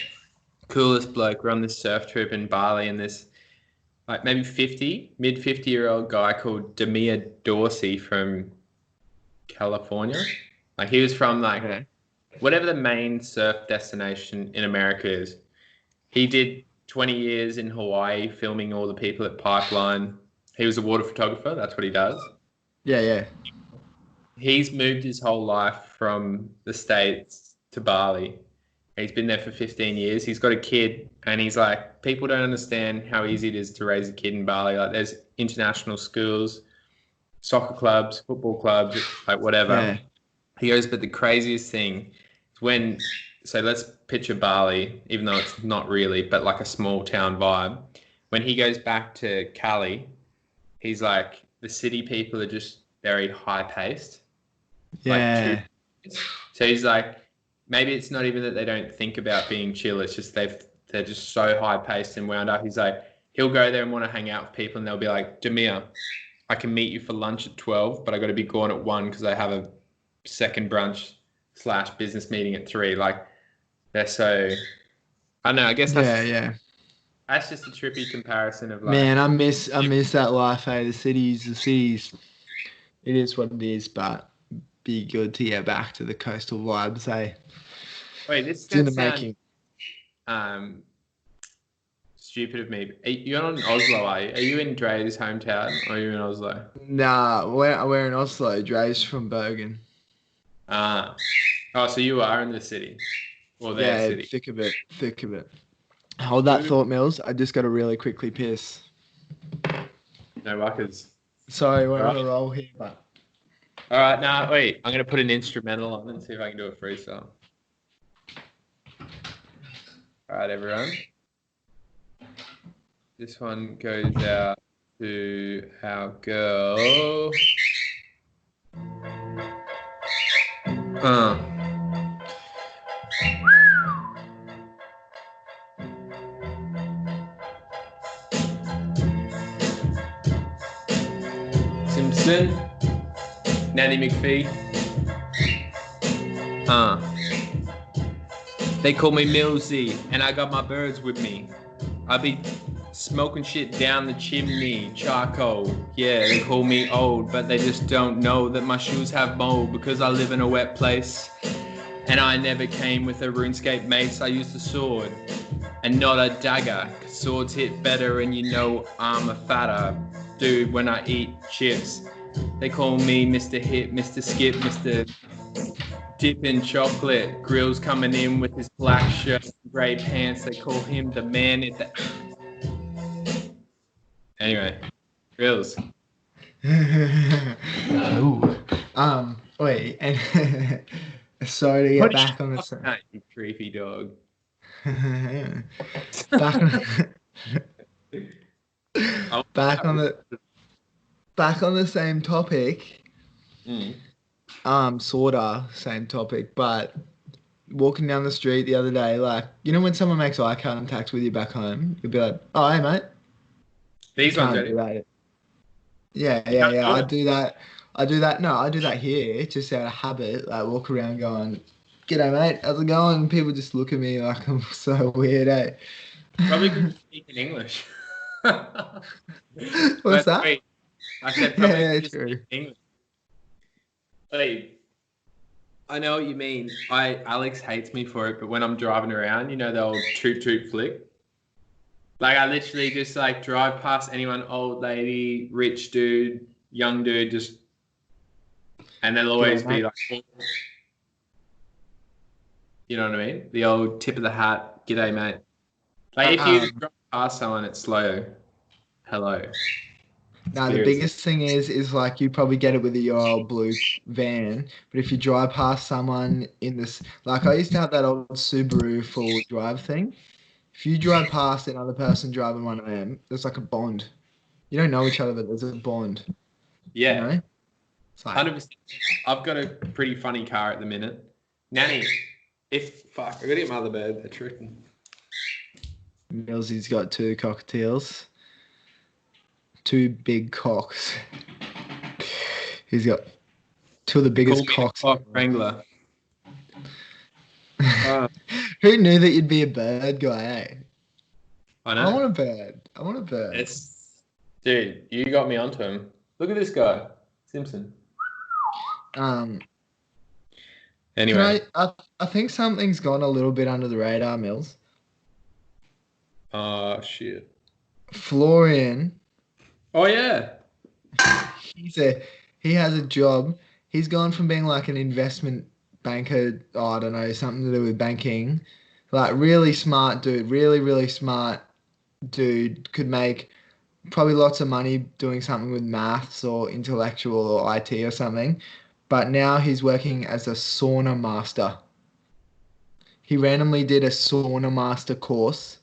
coolest bloke, we're on this surf trip in Bali, and this like maybe mid 50-year-old guy called Demir Dorsey from California. Like he was from like whatever the main surf destination in America is. He did 20 years in Hawaii filming all the people at Pipeline. He was a water photographer. That's what he does. Yeah. He's moved his whole life from the States to Bali. He's been there for 15 years. He's got a kid, and he's like, people don't understand how easy it is to raise a kid in Bali. Like, there's international schools, soccer clubs, football clubs, like whatever. Yeah. He goes, but the craziest thing is so let's picture Bali, even though it's not really, but like a small town vibe. When he goes back to Cali, he's like, the city people are just very high paced. Yeah. So he's like, maybe it's not even that they don't think about being chill. It's just they're just so high paced and wound up. He's like, he'll go there and want to hang out with people, and they'll be like, Demir, I can meet you for lunch at 12, but I got to be gone at 1 because I have a second brunch / business meeting at 3. Like, they're so, I don't know. I guess that's just a trippy comparison of like. Man, I miss that life. Hey, the cities. It is what it is, but be good to get back to the coastal vibes. Hey. Wait, this is in the making. Stupid of me. You're not in Oslo, are you? Are you in Dre's hometown, or are you in Oslo? Nah, we're in Oslo. Dre's from Bergen. Oh, so you are in the city, or their city? Thick of it. Hold that thought, Milz. I just got to really quickly piss. No ruckers. Sorry, we're on a roll here, but. All right, now wait. I'm gonna put an instrumental on and see if I can do a freestyle. All right, everyone. This one goes out to our girl. Simpson, Nanny McPhee. They call me Milzy, and I got my birds with me. I be smoking shit down the chimney, charcoal. Yeah, they call me old, but they just don't know that my shoes have mold because I live in a wet place. And I never came with a RuneScape mace, I used a sword and not a dagger. 'Cause swords hit better, and you know I'm a fatter dude when I eat chips. They call me Mr. Hip, Mr. Skip, Mr. Dip in chocolate. Gryllz coming in with his black shirt and grey pants. They call him the man at the... Anyway, Gryllz. Wait, and sorry to get back on the same. You creepy dog. back on the same topic. Sorta same topic, but walking down the street the other day, like, you know when someone makes eye contact with you back home, you'll be like, "Oh, hey, mate." These ones do that. Yeah. I do that. No, I do that here, just out of habit. Like, walk around going, "G'day, mate. How's it going?" And people just look at me like I'm so weird, eh? Probably because you speak in English. What's that? Wait, I said probably Yeah, just true. English. Wait, I know what you mean. Alex hates me for it, but when I'm driving around, you know the old toot toot flick. Like I literally just like drive past anyone, old lady, rich dude, young dude, just, and they'll always be like, you know what I mean? The old tip of the hat, g'day mate. Like if you just drive past someone, it's slow. Hello. No, the biggest thing is like you probably get it with your old blue van, but if you drive past someone in this, like I used to have that old Subaru full drive thing. If you drive past another person driving one of them, there's like a bond. You don't know each other, but there's a bond. Yeah. You know? It's like, 100%. I've got a pretty funny car at the minute. Nanny, I gotta get my other bed. They're tripping. Milzy's got 2 cockatiels. 2 big cocks. He's got 2 of the biggest cocks. Cock Wrangler. Who knew that you'd be a bird guy, eh? I know. I want a bird. I want a bird. Dude, you got me onto him. Look at this guy. Simpson. Anyway. I think something's gone a little bit under the radar, Milz. Oh, shit. Florian. Oh, yeah. He has a job. He's gone from being like an investment banker, I don't know, something to do with banking. Like really smart dude, really, really smart dude, could make probably lots of money doing something with maths or intellectual or IT or something. But now he's working as a sauna master. He randomly did a sauna master course.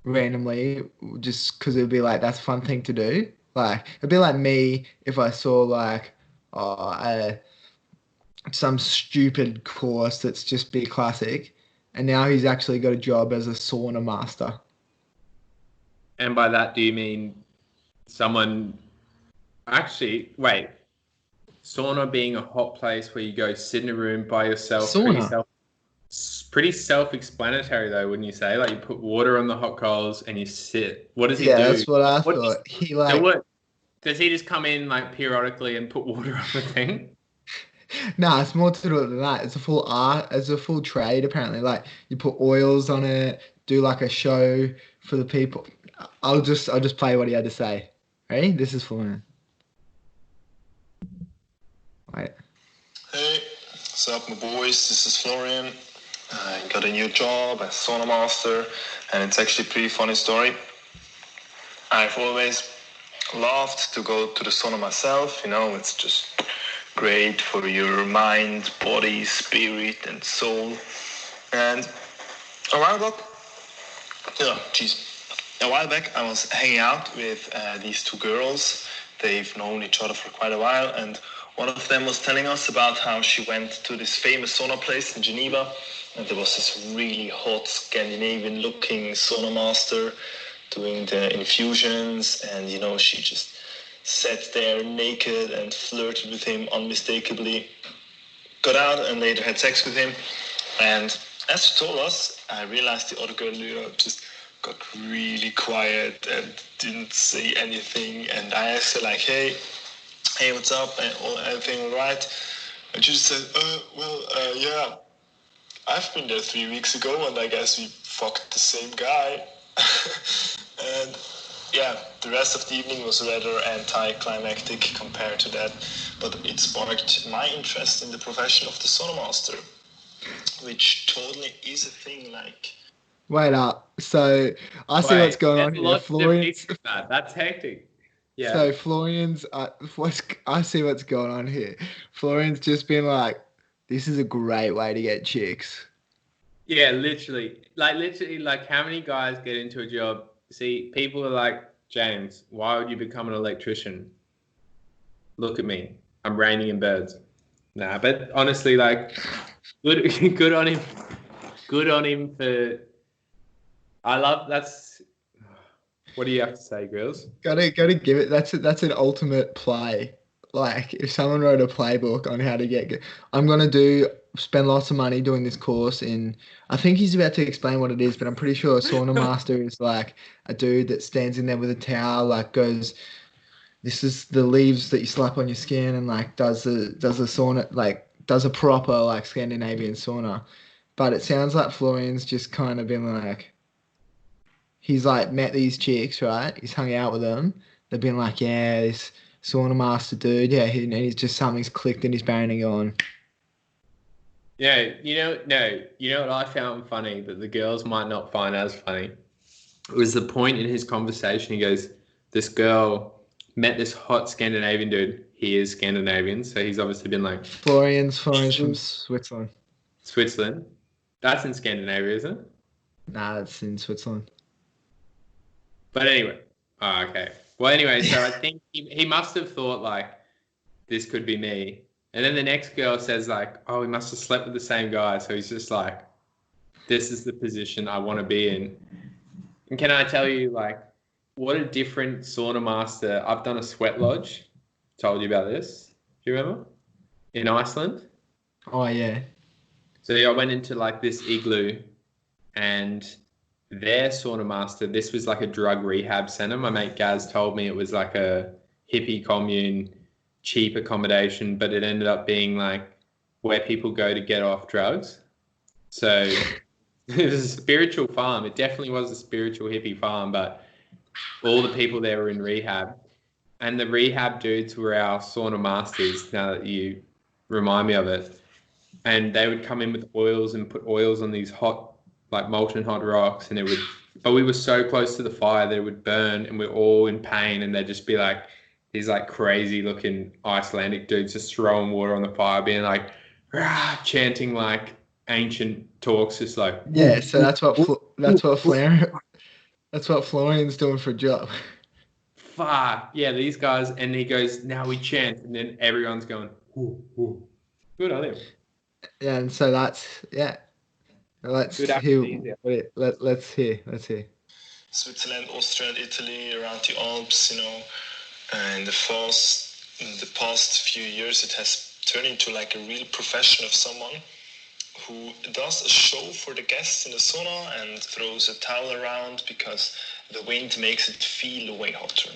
Randomly, just because it would be like, that's a fun thing to do. Like, it'd be like me if I saw like some stupid course that's just be classic. And now he's actually got a job as a sauna master. And by that, do you mean someone... Actually, wait. Sauna being a hot place where you go sit in a room by yourself. Sauna. Pretty self-explanatory, though, wouldn't you say? Like, you put water on the hot coals and you sit. What does he do? Yeah, that's what I thought. Does he just come in, like, periodically and put water on the thing? Nah, it's more to do than that. It's a full art. It's a full trade, apparently. Like, you put oils on it, do, like, a show for the people. I'll just play what he had to say. Ready? This is Florian. Wait. Hey, what's up, my boys? This is Florian. I got a new job as sauna master, and it's actually a pretty funny story. I've always loved to go to the sauna myself. You know, it's just great for your mind, body, spirit, and soul. And a while back, I was hanging out with these 2 girls. They've known each other for quite a while, and one of them was telling us about how she went to this famous sauna place in Geneva, and there was this really hot Scandinavian-looking sauna master doing the infusions, and, you know, she just sat there naked and flirted with him unmistakably, got out and later had sex with him. And as she told us, I realized the other girl, you know, just got really quiet and didn't say anything. And I asked her, like, hey, what's up? Everything all right? And she just said, yeah, I've been there 3 weeks ago, and I guess we fucked the same guy. And yeah, the rest of the evening was rather anticlimactic compared to that, but it sparked my interest in the profession of the sauna master, which totally is a thing. Like, wait up. So I see what's going on here. Florian's... That's hectic. Yeah. So Florian's, I see what's going on here. Florian's just been like, this is a great way to get chicks. Yeah, literally, how many guys get into a job? See, people are like, James, why would you become an electrician? Look at me. I'm raining in birds. Nah, but honestly, like, good on him. Good on him for... That's... What do you have to say, Gryllz? Gotta give it. That's an ultimate play. Like, if someone wrote a playbook on how to get good, I'm gonna do spend lots of money doing this course in. I think he's about to explain what it is, but I'm pretty sure a sauna master is like a dude that stands in there with a towel, like goes, "This is the leaves that you slap on your skin," and like does a sauna, like does a proper like Scandinavian sauna. But it sounds like Florian's just kind of been like, he's like met these chicks, right? He's hung out with them. They've been like, yeah, this sauna master dude, yeah, and he's just something's clicked in his brain and gone. Yeah, you know what I found funny that the girls might not find as funny? It was the point in his conversation. He goes, this girl met this hot Scandinavian dude. He is Scandinavian, so he's obviously been like... Florian's from Switzerland. Switzerland? That's in Scandinavia, isn't it? Nah, it's in Switzerland. But anyway. Oh, okay. Well, anyway, so I think he must have thought, like, this could be me. And then the next girl says, like, oh, we must have slept with the same guy. So he's just like, this is the position I want to be in. And can I tell you, like, what a different sauna master. I've done a sweat lodge. Told you about this. Do you remember? In Iceland. Oh, yeah. So I went into, like, this igloo, and their sauna master, this was like a drug rehab center. My mate Gaz told me it was like a hippie commune, cheap accommodation, but it ended up being like where people go to get off drugs. So it was a spiritual farm. It definitely was a spiritual hippie farm, but all the people there were in rehab. And the rehab dudes were our sauna masters, now that you remind me of it. And they would come in with oils and put oils on these hot, like molten hot rocks, and it would, but we were so close to the fire that it would burn, and we're all in pain, and they'd just be like, these like crazy looking Icelandic dudes just throwing water on the fire, being like, rah, chanting like ancient talks, just like, yeah. So that's what Florian's doing for a job. Fuck yeah, these guys. And he goes, now we chant, and then everyone's going, ooh, ooh. Good on him. Yeah, and so that's Let's hear. Let's hear. Switzerland, Austria, and Italy, around the Alps, in the past few years, it has turned into like a real profession of someone who does a show for the guests in the sauna and throws a towel around because the wind makes it feel way hotter.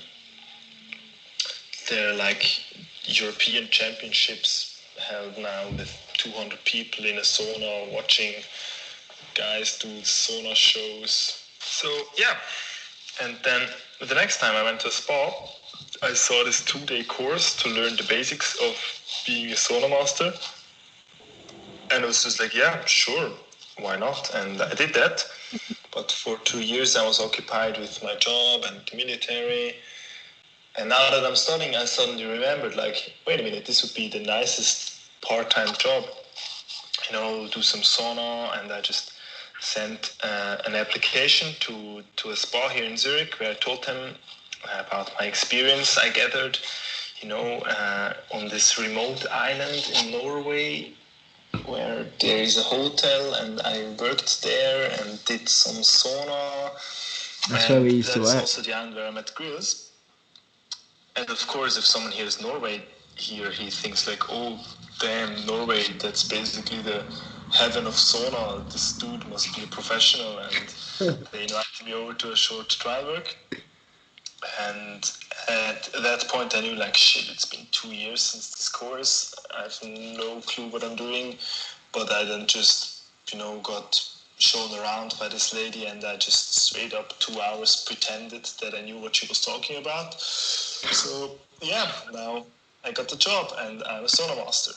They're like European championships held now with 200 people in a sauna watching guys do sauna shows. So yeah, and then the next time I went to a spa, I saw this 2-day course to learn the basics of being a sauna master, and it was just like, yeah, sure, why not? And I did that, but for 2 years I was occupied with my job and the military. And now that I'm studying, I suddenly remembered, like, wait a minute, this would be the nicest part-time job. Do some sauna, and I just sent an application to a spa here in Zurich, where I told them about my experience I gathered, on this remote island in Norway, where there is a hotel, and I worked there and did some sauna. That's where we used to work. That's also the island where I met Gryllz. And of course, if someone hears Norway here, he thinks like, oh, damn, Norway, that's basically the heaven of sauna. This dude must be a professional. And they invited me over to a short trial work. And at that point, I knew, like, shit, it's been 2 years since this course. I have no clue what I'm doing. But I then just, got shown around by this lady, and I just straight up 2 hours pretended that I knew what she was talking about. So, yeah, now I got the job, and I'm a sauna master.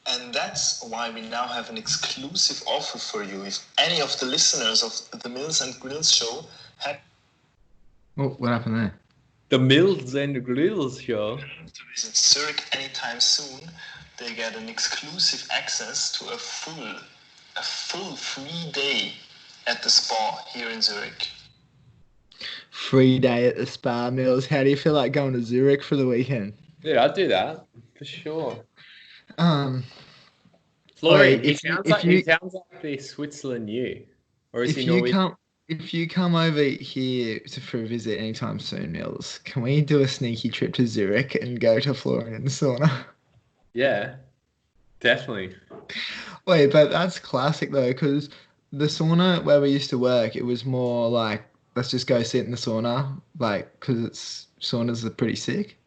And that's why we now have an exclusive offer for you. If any of the listeners of the Milz and Gryllz show have... Oh, what happened there? The Milz and Gryllz show. To visit Zurich anytime soon, they get an exclusive access to a full free day at the spa here in Zurich. Free day at the spa, Milz. How do you feel like going to Zurich for the weekend? Yeah, I'd do that for sure. Florian, he sounds like the Switzerland you, or is he Norwegian? If you come over here for a visit anytime soon, Milz, can we do a sneaky trip to Zurich and go to Florian's sauna? Yeah, definitely. Wait, but that's classic though, because the sauna where we used to work, it was more like, let's just go sit in the sauna, like, because saunas are pretty sick.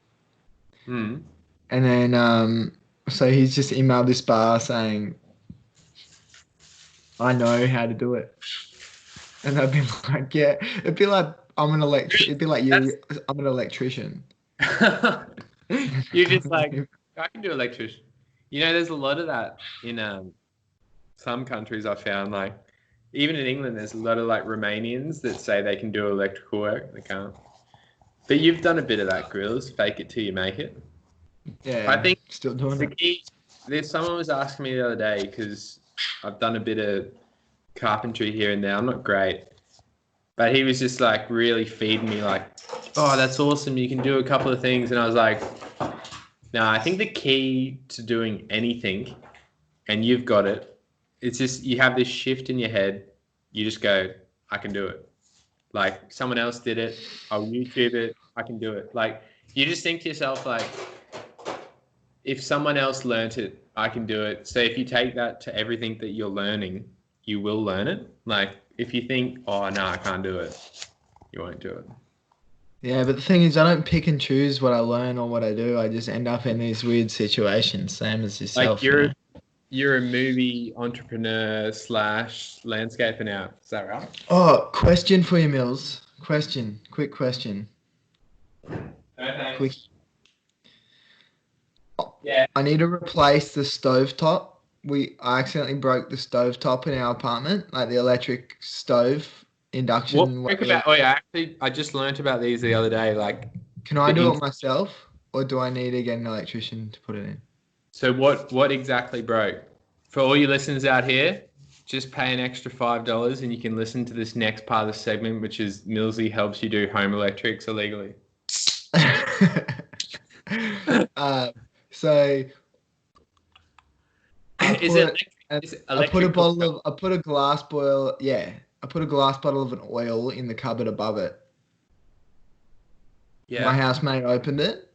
Hmm. And then, so he's just emailed this bar saying, I know how to do it. And I'd be like, yeah, it'd be like, it'd be like That's I'm an electrician. you're just like, I can do electrician. You know, there's a lot of that in some countries. I found, like, even in England, there's a lot of like Romanians that say they can do electrical work. They can't. But you've done a bit of that, Gryllz. Fake it till you make it. Yeah, I think still doing the it. key. There's someone was asking me the other day because I've done a bit of carpentry here and there. I'm not great, but he was just like really feeding me like, oh, that's awesome. You can do a couple of things. And I was like, no, I think the key to doing anything, and you've got it, it's just you have this shift in your head. You just go, I can do it. Like someone else did it. I'll YouTube it. I can do it. Like you just think to yourself like, if someone else learnt it, I can do it. So if you take that to everything that you're learning, you will learn it. Like if you think, oh no, I can't do it, you won't do it. Yeah, but the thing is, I don't pick and choose what I learn or what I do. I just end up in these weird situations, same as yourself. Like you're a movie entrepreneur / landscaper now. Is that right? Oh, question for you, Mills. Quick question. Okay. Quick. Yeah. I need to replace the stovetop. I accidentally broke the stovetop in our apartment, like the electric stove induction. I just learnt about these the other day. Like, can I do it myself, or do I need to get an electrician to put it in? So what exactly broke? For all you listeners out here, just pay an extra $5 and you can listen to this next part of the segment, which is Milzy helps you do home electrics illegally. So I put a glass bottle. Yeah, I put a glass bottle of an oil in the cupboard above it. Yeah. My housemate opened it.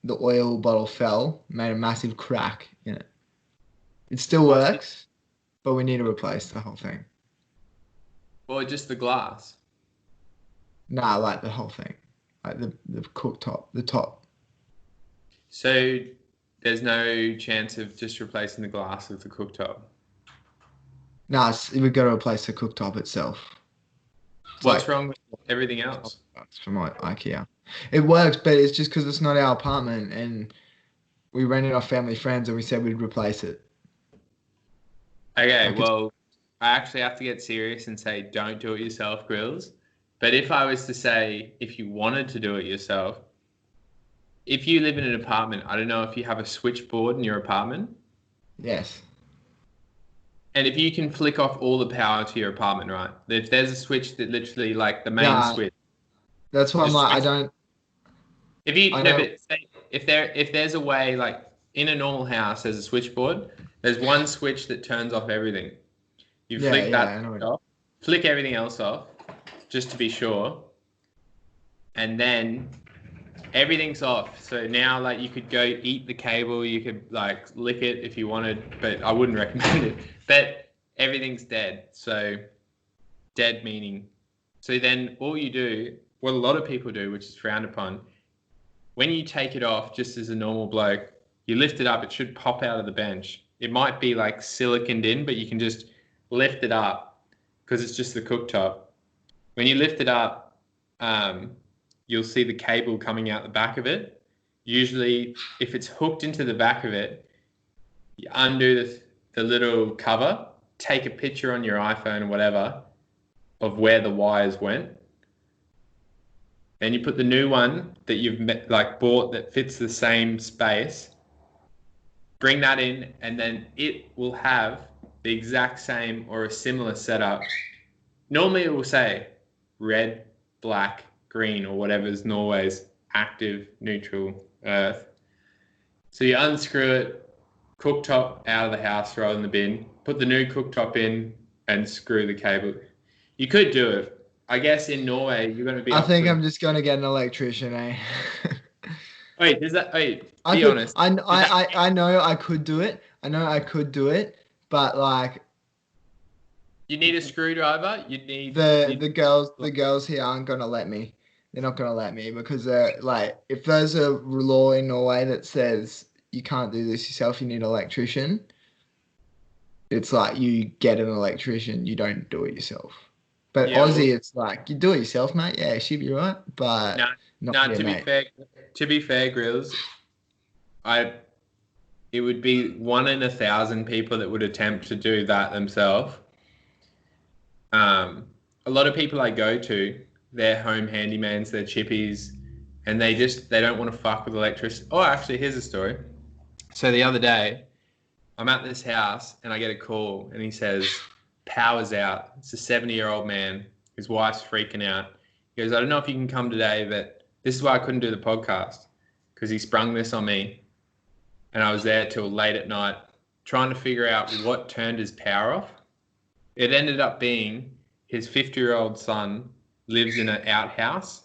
The oil bottle fell, made a massive crack in it. It still works, but we need to replace the whole thing. Or just the glass? Nah, like the whole thing, like the cooktop, the top. So there's no chance of just replacing the glass of the cooktop? Nah, we've got to replace the cooktop itself. What's wrong with everything else? It's from IKEA. It works, but it's just because it's not our apartment and we rented off family friends and we said we'd replace it. Okay, well, I actually have to get serious and say don't do it yourself, Gryllz. But if I was to say if you wanted to do it yourself, if you live in an apartment, I don't know if you have a switchboard in your apartment. Yes. And if you can flick off all the power to your apartment, right? If there's a switch that literally, like the main switch. That's why I'm like, I don't. If there's a way, like in a normal house, there's a switchboard. There's one switch that turns off everything. You flick that off, flick everything else off, just to be sure. And then everything's off. So now, like, you could go eat the cable. You could like lick it if you wanted, but I wouldn't recommend it. But everything's dead. So dead meaning. So then all you do, what a lot of people do, which is frowned upon, when you take it off, just as a normal bloke, you lift it up. It should pop out of the bench. It might be like siliconed in, but you can just lift it up because it's just the cooktop. When you lift it up, you'll see the cable coming out the back of it. Usually, if it's hooked into the back of it, you undo the little cover, take a picture on your iPhone or whatever of where the wires went. Then you put the new one that you've bought that fits the same space, bring that in, and then it will have the exact same or a similar setup. Normally it will say red, black, green, or whatever's Norway's active, neutral, earth. So you unscrew it, cooktop out of the house, throw it in the bin, put the new cooktop in, and screw the cable. You could do it. I guess in Norway you're going to be. I think I'm just going to get an electrician, eh? Wait, be honest. I know I could do it. I could do it, but like You need a screwdriver. You need the girls here aren't gonna let me. They're not gonna let me because like if there's a law in Norway that says you can't do this yourself, you need an electrician. It's like you get an electrician, you don't do it yourself. But Yeah, Aussie, it's like you do it yourself, mate. Yeah, she'd be right, but not here, to mate. be fair, Gryllz, it would be 1 in 1,000 people that would attempt to do that themselves. A lot of people I go to, they're home handymans, they're chippies, and they don't want to fuck with electricity. Oh, actually, here's a story. So the other day, I'm at this house and I get a call and he says, power's out. It's a 70-year-old man. His wife's freaking out. He goes, I don't know if you can come today, but this is why I couldn't do the podcast because he sprung this on me. And I was there till late at night trying to figure out what turned his power off. It ended up being his 50-year-old son lives in an outhouse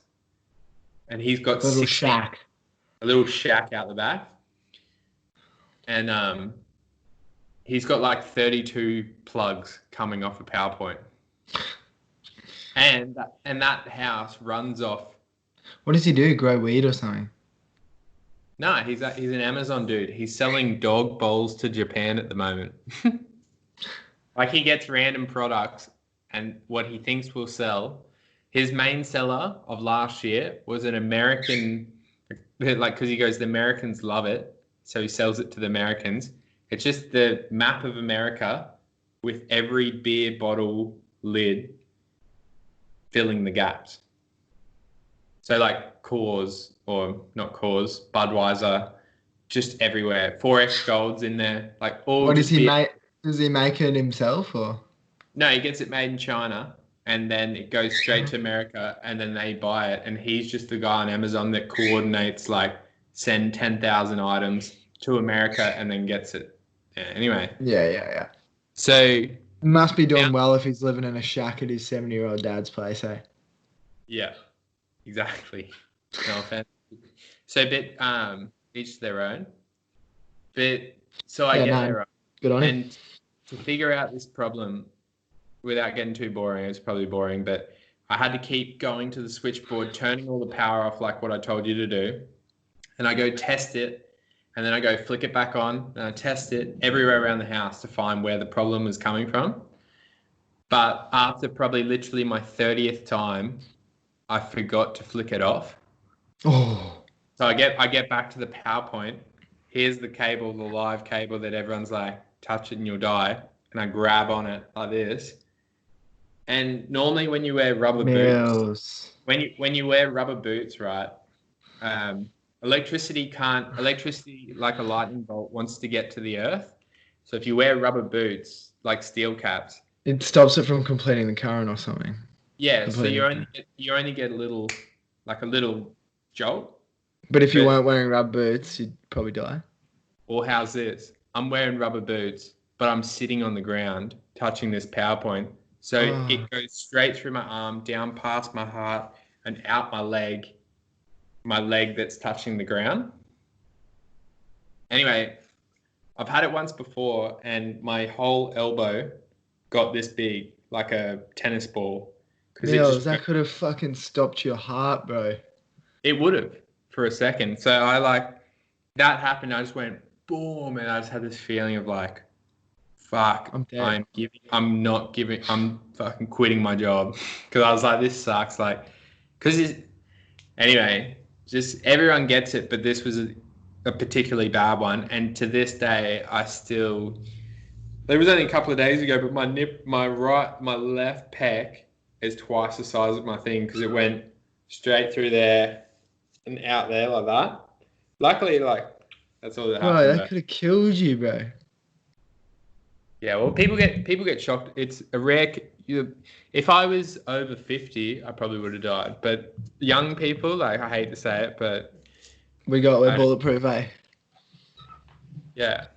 and he's got A little shack out the back. And he's got like 32 plugs coming off a power point. And that house runs off. What does he do? Grow weed or something? No, he's an Amazon dude. He's selling dog bowls to Japan at the moment. Like he gets random products and what he thinks will sell. His main seller of last year was an American, like because he goes, the Americans love it. So he sells it to the Americans. It's just the map of America with every beer bottle lid filling the gaps. So like Coors, or not Coors, Budweiser, just everywhere. 4X Gold's in there. Like all. What does he make? Does he make it himself or? No, he gets it made in China and then it goes straight to America and then they buy it. And he's just the guy on Amazon that coordinates like send 10,000 items to America and then gets it. Yeah, anyway. Yeah. So must be doing well if he's living in a shack at his 70-year-old dad's place, eh? Yeah, exactly. No offense. So, but each their own. But so I get there. Good on him. And to figure out this problem without getting too boring, it's probably boring, but I had to keep going to the switchboard, turning all the power off like what I told you to do. And I go test it. And then I go flick it back on and I test it everywhere around the house to find where the problem was coming from. But after probably literally my 30th time, I forgot to flick it off. Oh. So I get back to the PowerPoint. Here's the cable, the live cable that everyone's like, touch it and you'll die. And I grab on it like this. And normally when you wear rubber boots, when you wear rubber boots, right? Electricity like a lightning bolt wants to get to the earth. So if you wear rubber boots, like steel caps, it stops it from completing the current or something. Yeah, completing. So you only get a little jolt. But if you weren't wearing rubber boots, you'd probably die. Or how's this? I'm wearing rubber boots, but I'm sitting on the ground touching this PowerPoint. So it goes straight through my arm, down past my heart, and out my leg that's touching the ground. Anyway, I've had it once before and my whole elbow got this big, like a tennis ball. Milz, that could have fucking stopped your heart, bro. It would have for a second. So that happened. I just went boom and I just had this feeling of like, fuck, I'm fucking quitting my job. Because I was like, this sucks. Like, anyway, just everyone gets it, but this was a particularly bad one. And to this day, there was only a couple of days ago, but my left pec is twice the size of my thing because it went straight through there and out there like that. Luckily, that's all that happened. Bro, that could have killed you, bro. Yeah, well, people get shocked. It's a rare. If I was over 50, I probably would have died. But young people, I hate to say it, but we're bulletproof, eh? Yeah.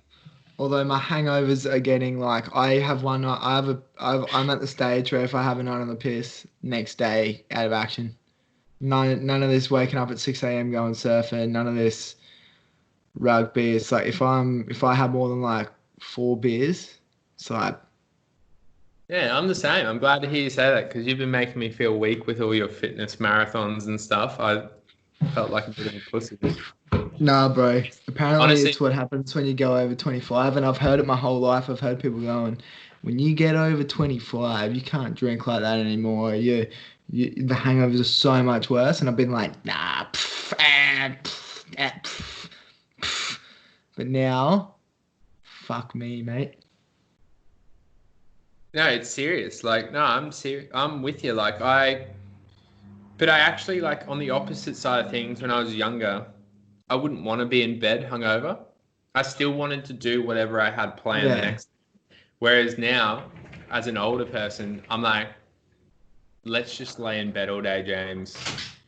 Although my hangovers are getting I'm at the stage where if I have a night on the piss, next day out of action. None of this waking up at 6 a.m. going surfing. None of this rugby. It's like if I have more than 4 beers. So Yeah, I'm the same. I'm glad to hear you say that because you've been making me feel weak with all your fitness marathons and stuff. I felt like a bit of a pussy. nah, bro. Apparently, Honestly, it's what happens when you go over 25, and I've heard it my whole life. I've heard people going, when you get over 25, you can't drink like that anymore. The hangovers are so much worse. And I've been like, nah, but now, fuck me, mate. no, it's serious. Like, no, I'm serious. I'm with you. But I actually like on the opposite side of things. When I was younger, I wouldn't want to be in bed hungover. I still wanted to do whatever I had planned the next. Whereas now, as an older person, I'm like, let's just lay in bed all day, James,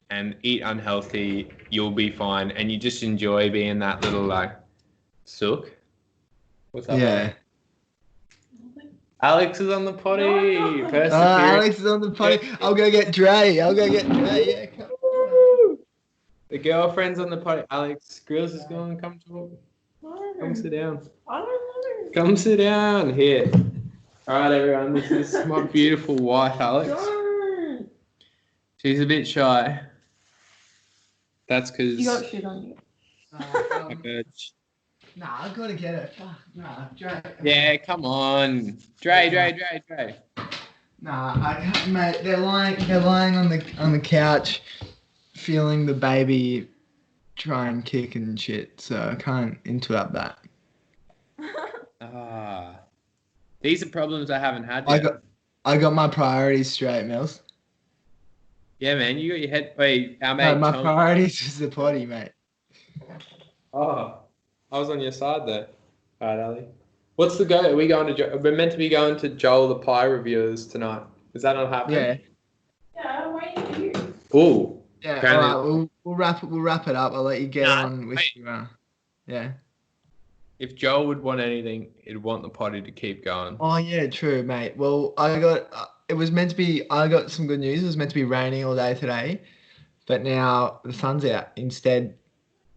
and eat unhealthy. You'll be fine, and you just enjoy being that little like sook. What's up? Yeah. Alex is on the potty. Alex is on the potty. I'll go get Dre. Yeah, come. The girlfriend's on the potty. Alex, Gryllz is going. Come sit down. I don't know. Come sit down here. All right, everyone. This is my beautiful wife, Alex. Don't. She's a bit shy. That's because You got shit on you. my bitch. Nah, I've got to get it. Fuck, nah, Dre. Yeah, come on, Dre. Nah, I can't, mate. They're lying on the couch, feeling the baby try and kick and shit. So I can't interrupt that. These are problems I haven't had yet. I got my priorities straight, Milz. Yeah, man, you got your head. Wait, our mate. No, my priorities is the potty, mate. Oh, I was on your side there. All right, Ali. What's the go? Are we going to? We're meant to be going to Joel the Pie Reviewers tonight. Is that not happening? Yeah. Yeah, I'm waiting for you. Ooh. Yeah. Apparently- All right. We'll wrap it up. I'll let you get on with your. Yeah. If Joel would want anything, he'd want the potty to keep going. Oh yeah, true, mate. Well, I got some good news. It was meant to be raining all day today, but now the sun's out instead.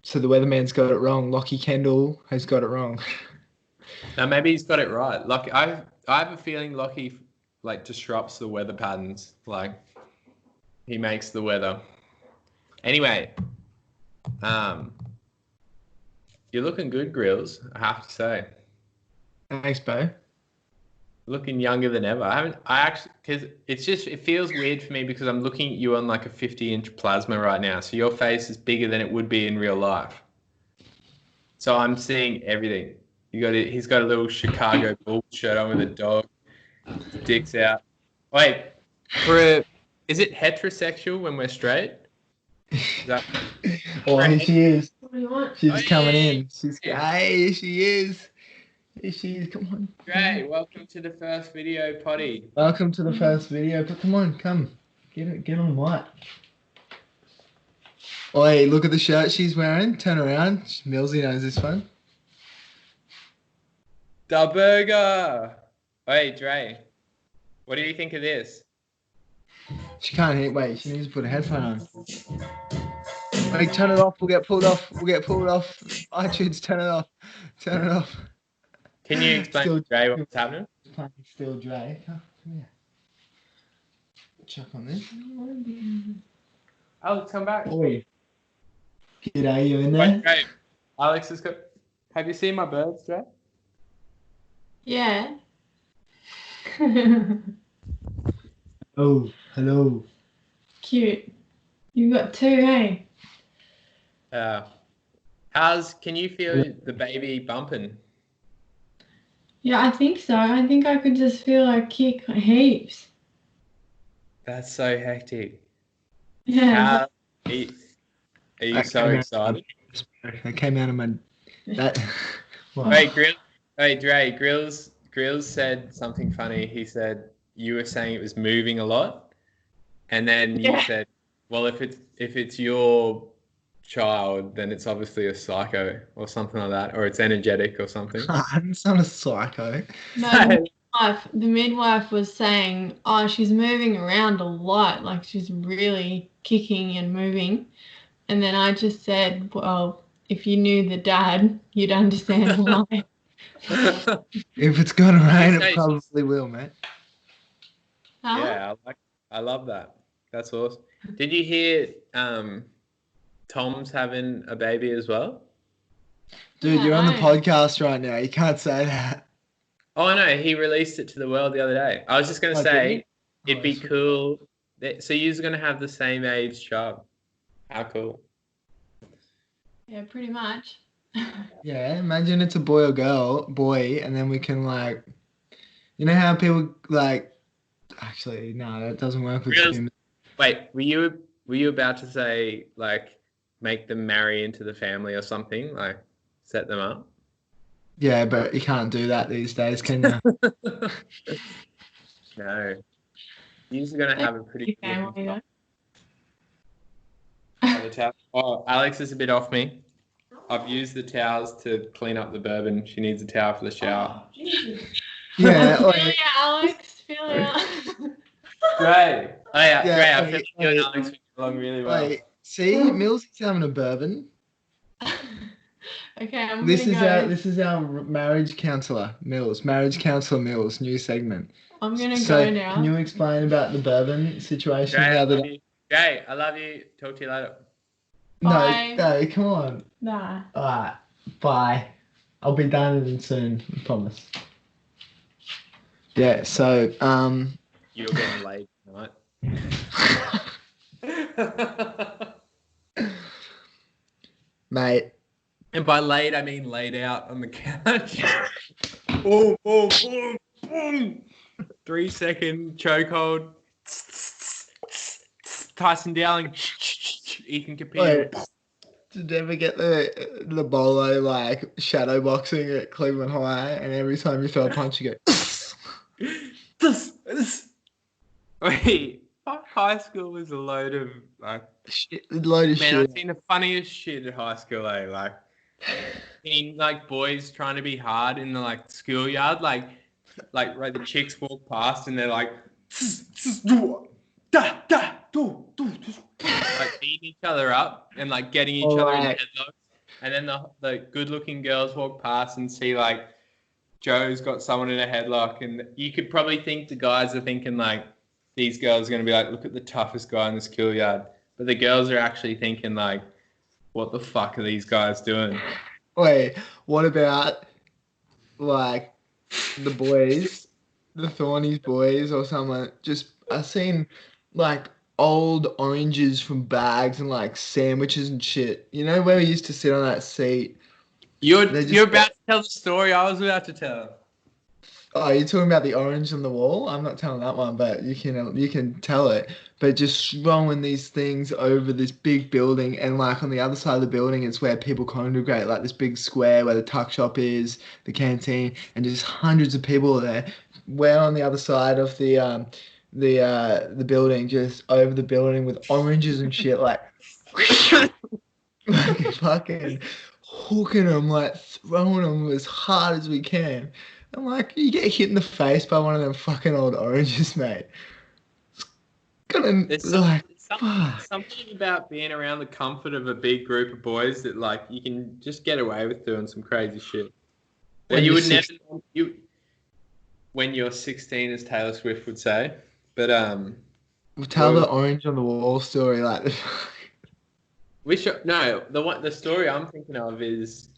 So the weatherman's got it wrong. Lockie Kendall has got it wrong. Now maybe he's got it right. Like I have a feeling Lockie like disrupts the weather patterns. Like he makes the weather. Anyway, you're looking good, Gryllz. I have to say. Thanks, Bo. Looking younger than ever. Because it feels weird for me because I'm looking at you on like a 50-inch plasma right now. So your face is bigger than it would be in real life. So I'm seeing everything. He's got a little Chicago Bulls shirt on with a dog. Dick's out. Wait, is it heterosexual when we're straight? Oh, here she is. What do you want? She's coming in. Hey, she is. Here she is. Come on. Dre, welcome to the first video potty. Welcome to the first video. But come on, come. Get on white. Oi, look at the shirt she's wearing. Turn around. Millsy knows this one. Da burger. Hey, Dre. What do you think of this? She can't hear. Wait, she needs to put a headphone on. Wait, turn it off. We'll get pulled off. iTunes, turn it off. Can you explain to Dre what's happening? Playing Still Dre. Come here. Chuck on this. Alex, come back. Oi. G'day, you in there? Wait, Dre. Alex has got. Have you seen my birds, Dre? Yeah. Oh, hello. Cute. You've got two, hey? Can you feel the baby bumping? Yeah, I think so. I think I could just feel her kick heaps. That's so hectic. Yeah. Are you so excited? I came out of my... That... Hey, Dre, Gryllz said something funny. He said you were saying it was moving a lot, and then you said, well, if it's your child, then it's obviously a psycho or something like that, or it's energetic or something. It's not a psycho. No, the midwife was saying, oh, she's moving around a lot, like she's really kicking and moving. And then I just said, well, if you knew the dad, you'd understand why. If it's gonna rain, it say- probably will, mate. Huh? Yeah, I love that. That's awesome. Did you hear Tom's having a baby as well? Dude, Yeah, you're on the I- podcast right now. You can't say that. Oh no, he released it to the world the other day. I was just gonna Oh, did say he? it'd Oh, be sweet. cool. So you're gonna have the same age child. How cool. Yeah, pretty much. Yeah, imagine it's a boy or girl, boy, and then we can like, you know how people like. Actually, no, that doesn't work with Real- twins. Wait, were you about to say like make them marry into the family or something? Like set them up? Yeah, but you can't do that these days, can you? No. You're gonna have a pretty Okay, cool well, you Have a towel. Oh, Alex is a bit off me. I've used the towels to clean up the bourbon. She needs a towel for the shower. Yeah, Feel like, it out, Alex. Feel it out. Great. Oh yeah, Yeah, great. I wait, feel like you and wait. Alex get along really well. like, see, Milz is having a bourbon. Okay, I'm This gonna is go. this is our marriage counselor, Milz. Marriage counselor Milz, new segment. I'm gonna So, go now. can you explain about the bourbon situation Great, the I other love day? you. Great, I love you. Talk to you later. Bye. No, come on. Nah. Alright, bye. I'll be done soon, I promise. Yeah, so, You're getting late tonight. mate, And by late, I mean laid out on the couch. Boom, boom, boom, boom. 3-second chokehold. Tyson Dowling. Ethan Capito. wait, did you ever get the bolo, like, shadow boxing at Cleveland High, and every time you throw a punch, you go, Wait, high school was a load of like. shit, load of Man, shit. I've seen the funniest shit at high school. Like, seeing like boys trying to be hard in the like schoolyard, like right, the chicks walk past and they're like, like beating each other up and like getting each other in Alright. headlocks. And then the good-looking girls walk past and see like Joe's got someone in a headlock, and you could probably think the guys are thinking like these girls are going to be like, look at the toughest guy in the schoolyard, but the girls are actually thinking like, what the fuck are these guys doing? Wait, what about, like, the boys, the Thornies boys or someone, just, I've seen, like, old oranges from bags and, like, sandwiches and shit. You know where we used to sit on that seat? You're They just- you're about to tell the story I was about to tell. Oh, you're talking about the orange on the wall? I'm not telling that one, but you can tell it. But just throwing these things over this big building, and like on the other side of the building is where people congregate, like this big square where the tuck shop is, the canteen, and just hundreds of people are there. We're on the other side of the building, just over the building with oranges and shit, like like fucking hooking them, like throwing them as hard as we can. I'm like, you get hit in the face by one of them fucking old oranges, mate. It's gonna, There's like, something, fuck. something about being around the comfort of a big group of boys that like you can just get away with doing some crazy shit. That When you you're would never 16. when you're 16, as Taylor Swift would say. But We'll tell the orange on the wall story, like, the story I'm thinking of is,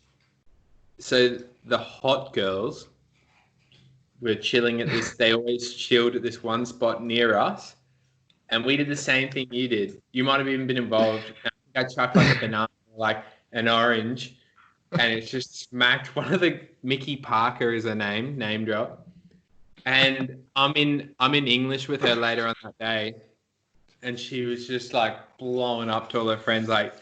so the hot girls were chilling at this. They always chilled at this one spot near us, and we did the same thing you did. You might have even been involved. I chucked like a banana, like an orange, and it's just smacked one of the Mickey Parker is her name drop. And I'm in English with her later on that day, and she was just like blowing up to all her friends, like,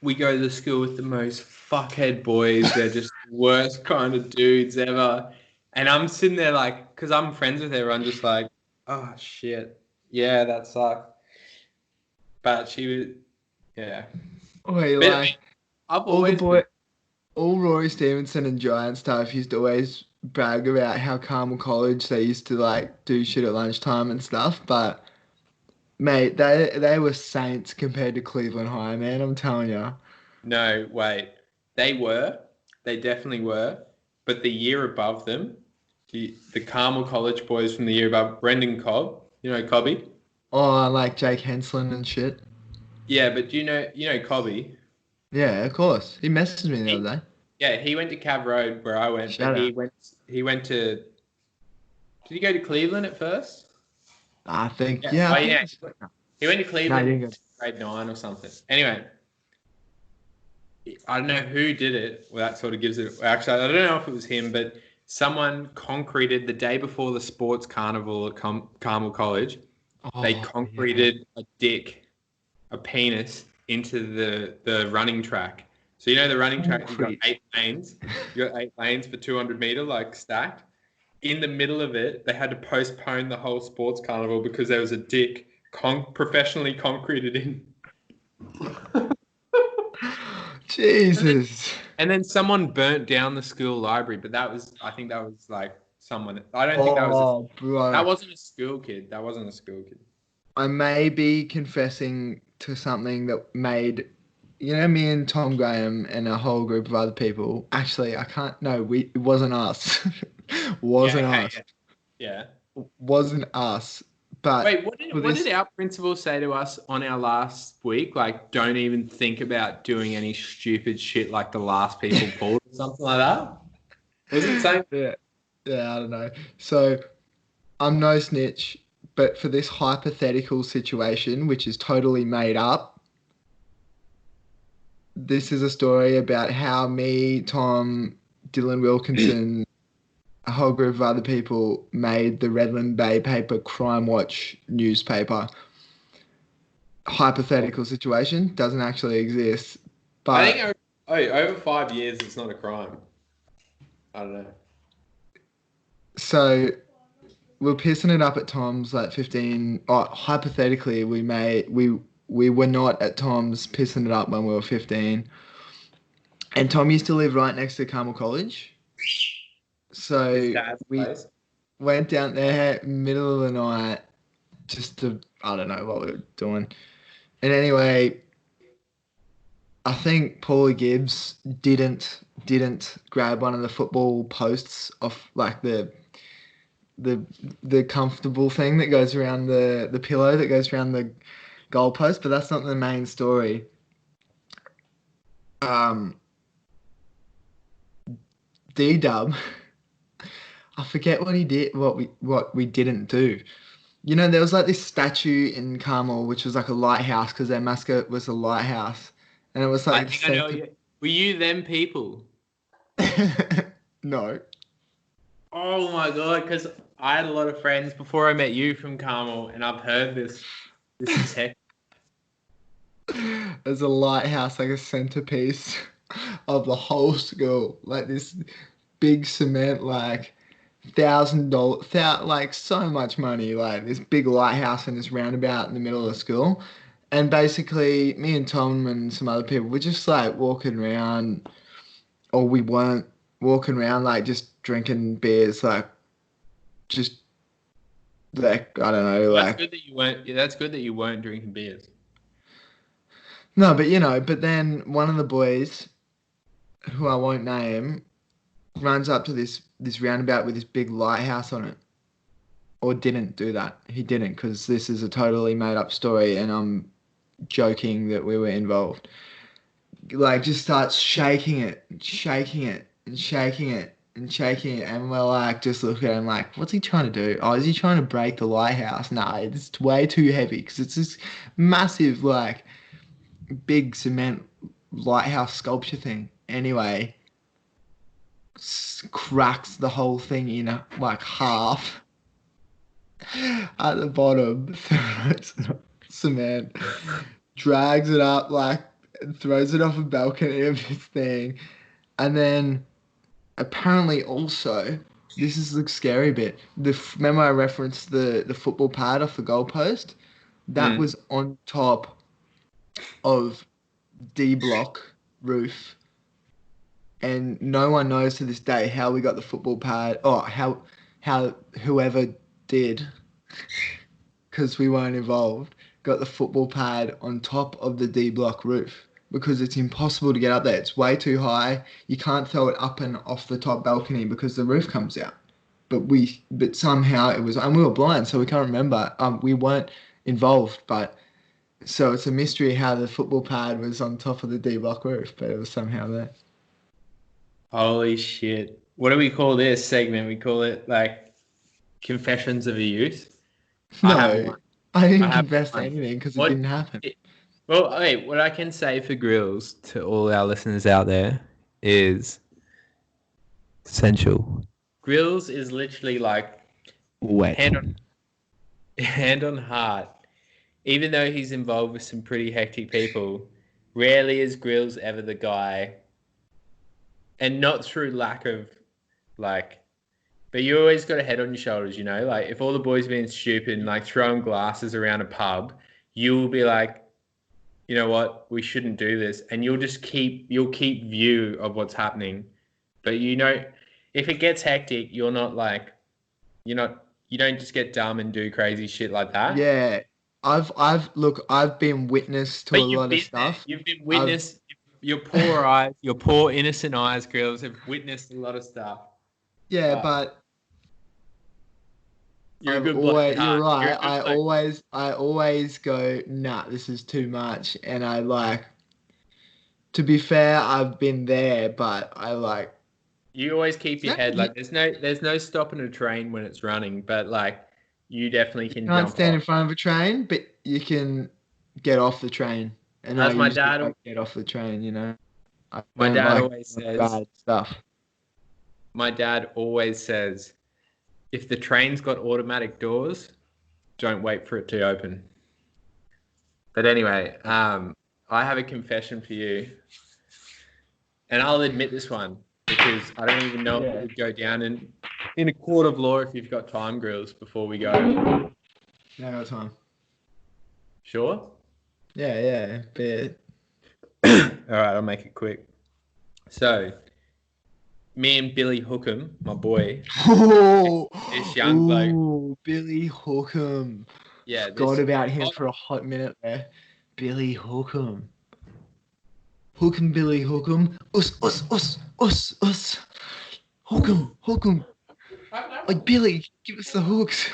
we go to the school with the most fuckhead boys. They're just the worst kind of dudes ever. And I'm sitting there like, because I'm friends with her, I'm just like, oh shit, yeah, that sucked. But she was, yeah. wait, But like, I've all the always all Rory Stevenson and Giant stuff used to always brag about how Carmel College they used to like do shit at lunchtime and stuff, but mate, they were saints compared to Cleveland High, man. I'm telling you. no, wait, they definitely were, but the year above them, the Carmel College boys from the year above, Brendan Cobb, you know Cobby? Oh, like Jake Henslin and shit. Yeah, but you know Cobby? Yeah, of course. He messaged me the other day. Yeah, he went to Cav Road where I went, Shout but out. he went to, did he go to Cleveland at first? I think, Yeah. yeah. Oh, I think yeah. it's- He went to No, Cleveland he in didn't go. grade 9 or something. Anyway, I don't know who did it. Well, that sort of gives it. Actually, I don't know if it was him, but someone concreted the day before the sports carnival at Carmel College. They Oh, concreted a dick, a penis, into the running track. So you know the running track, you've got 8 lanes. You got 8 lanes for 200 meter, like stacked. In the middle of it, they had to postpone the whole sports carnival because there was a dick professionally concreted in. Jesus. And then someone burnt down the school library, but I think that was like someone. I don't think that was. Oh, bro. That wasn't a school kid. That wasn't a school kid. I may be confessing to something that made, me and Tom Graham and a whole group of other people. Actually, I can't. No, it wasn't us. Wasn't Yeah, us. okay, yeah. Wasn't us. But Wait, what did our principal say to us on our last week? Like, don't even think about doing any stupid shit like the last people pulled or something like that? Was it saying? Yeah, I don't know. So I'm no snitch, but for this hypothetical situation, which is totally made up, this is a story about how me, Tom, Dylan Wilkinson, a whole group of other people made the Redland Bay paper Crime Watch newspaper. Hypothetical situation, doesn't actually exist. But I think over 5 years, it's not a crime. I don't know. So we're pissing it up at Tom's like 15. Oh, hypothetically, we were not at Tom's pissing it up when we were 15. And Tom used to live right next to Carmel College. So we went down there middle of the night just to, I don't know what we were doing. And anyway, I think Paulie Gibbs didn't grab one of the football posts off like the comfortable thing that goes around the pillow that goes around the goalpost, but that's not the main story. D-Dub, I forget what he did, what we didn't do. There was like this statue in Carmel, which was like a lighthouse because their mascot was a lighthouse, and it was like. I think I know. Were you them people? No. Oh my god! Because I had a lot of friends before I met you from Carmel, and I've heard this tech. There's a lighthouse, like a centerpiece of the whole school, like this big cement, like $1,000, like so much money, like this big lighthouse in this roundabout in the middle of the school. And basically, me and Tom and some other people were just like walking around, or we weren't walking around, like just drinking beers, like just like I don't know, like. That's good that you weren't. Yeah, that's good that you weren't drinking beers. No, but then one of the boys, who I won't name, runs up to this roundabout with this big lighthouse on it. Or didn't do that. He didn't, because this is a totally made up story and I'm joking that we were involved. Like, just starts shaking it, and shaking it, and shaking it, and shaking it. And we're like, just look at him like, what's he trying to do? Oh, is he trying to break the lighthouse? Nah, it's way too heavy because it's this massive, like, big cement lighthouse sculpture thing. Anyway, cracks the whole thing in like half at the bottom, throws cement, drags it up, like throws it off a balcony of this thing, and then apparently also, this is the scary bit. Remember I referenced the football pad off the goalpost? That was on top of D block roof, and no one knows to this day how we got the football pad, or how whoever did, because we weren't involved, got the football pad on top of the D block roof. because it's impossible to get up there. It's way too high. You can't throw it up and off the top balcony because the roof comes out. But somehow it was, and we were blind, so we can't remember. We weren't involved, but so it's a mystery how the football pad was on top of the D block roof, but it was somehow there. Holy shit. What do we call this segment? We call it like Confessions of a Youth. No, I didn't confess to anything because it didn't happen. Well, wait, what I can say for Gryllz to all our listeners out there is essential. Gryllz is literally like wet. Hand on heart. Even though he's involved with some pretty hectic people, rarely is Gryllz ever the guy. And not through lack of like, but you always got a head on your shoulders, you know? Like if all the boys being stupid and like throwing glasses around a pub, you'll be like, you know what, we shouldn't do this. And you'll keep view of what's happening. But you know, if it gets hectic, you don't just get dumb and do crazy shit like that. Yeah. I've been witness to a lot of stuff. You've been witness. Your poor eyes, your poor innocent eyes, girls, have witnessed a lot of stuff. Yeah, but you're right. I always go, nah, this is too much. And I like, to be fair, I've been there, but I like. You always keep your head like there's no stopping a train when it's running, but like you definitely can. You can't stand in front of a train, but you can get off the train. And as my dad get off the train, you know. My dad always says bad stuff. My dad always says, if the train's got automatic doors, don't wait for it to open. But anyway, I have a confession for you, and I'll admit this one because I don't even know if it would go down in a court of law if you've got time, Gryllz, before we go. No, no time. Sure? Yeah, but... All right, I'll make it quick. So, me and Billy Hookham, my boy, this young bloke. Billy Hookham. Yeah, forgot about him for a hot minute there. Billy Hookham. Hookham, Billy Hookham. Us. Hookham. Like, Billy, give us the hooks.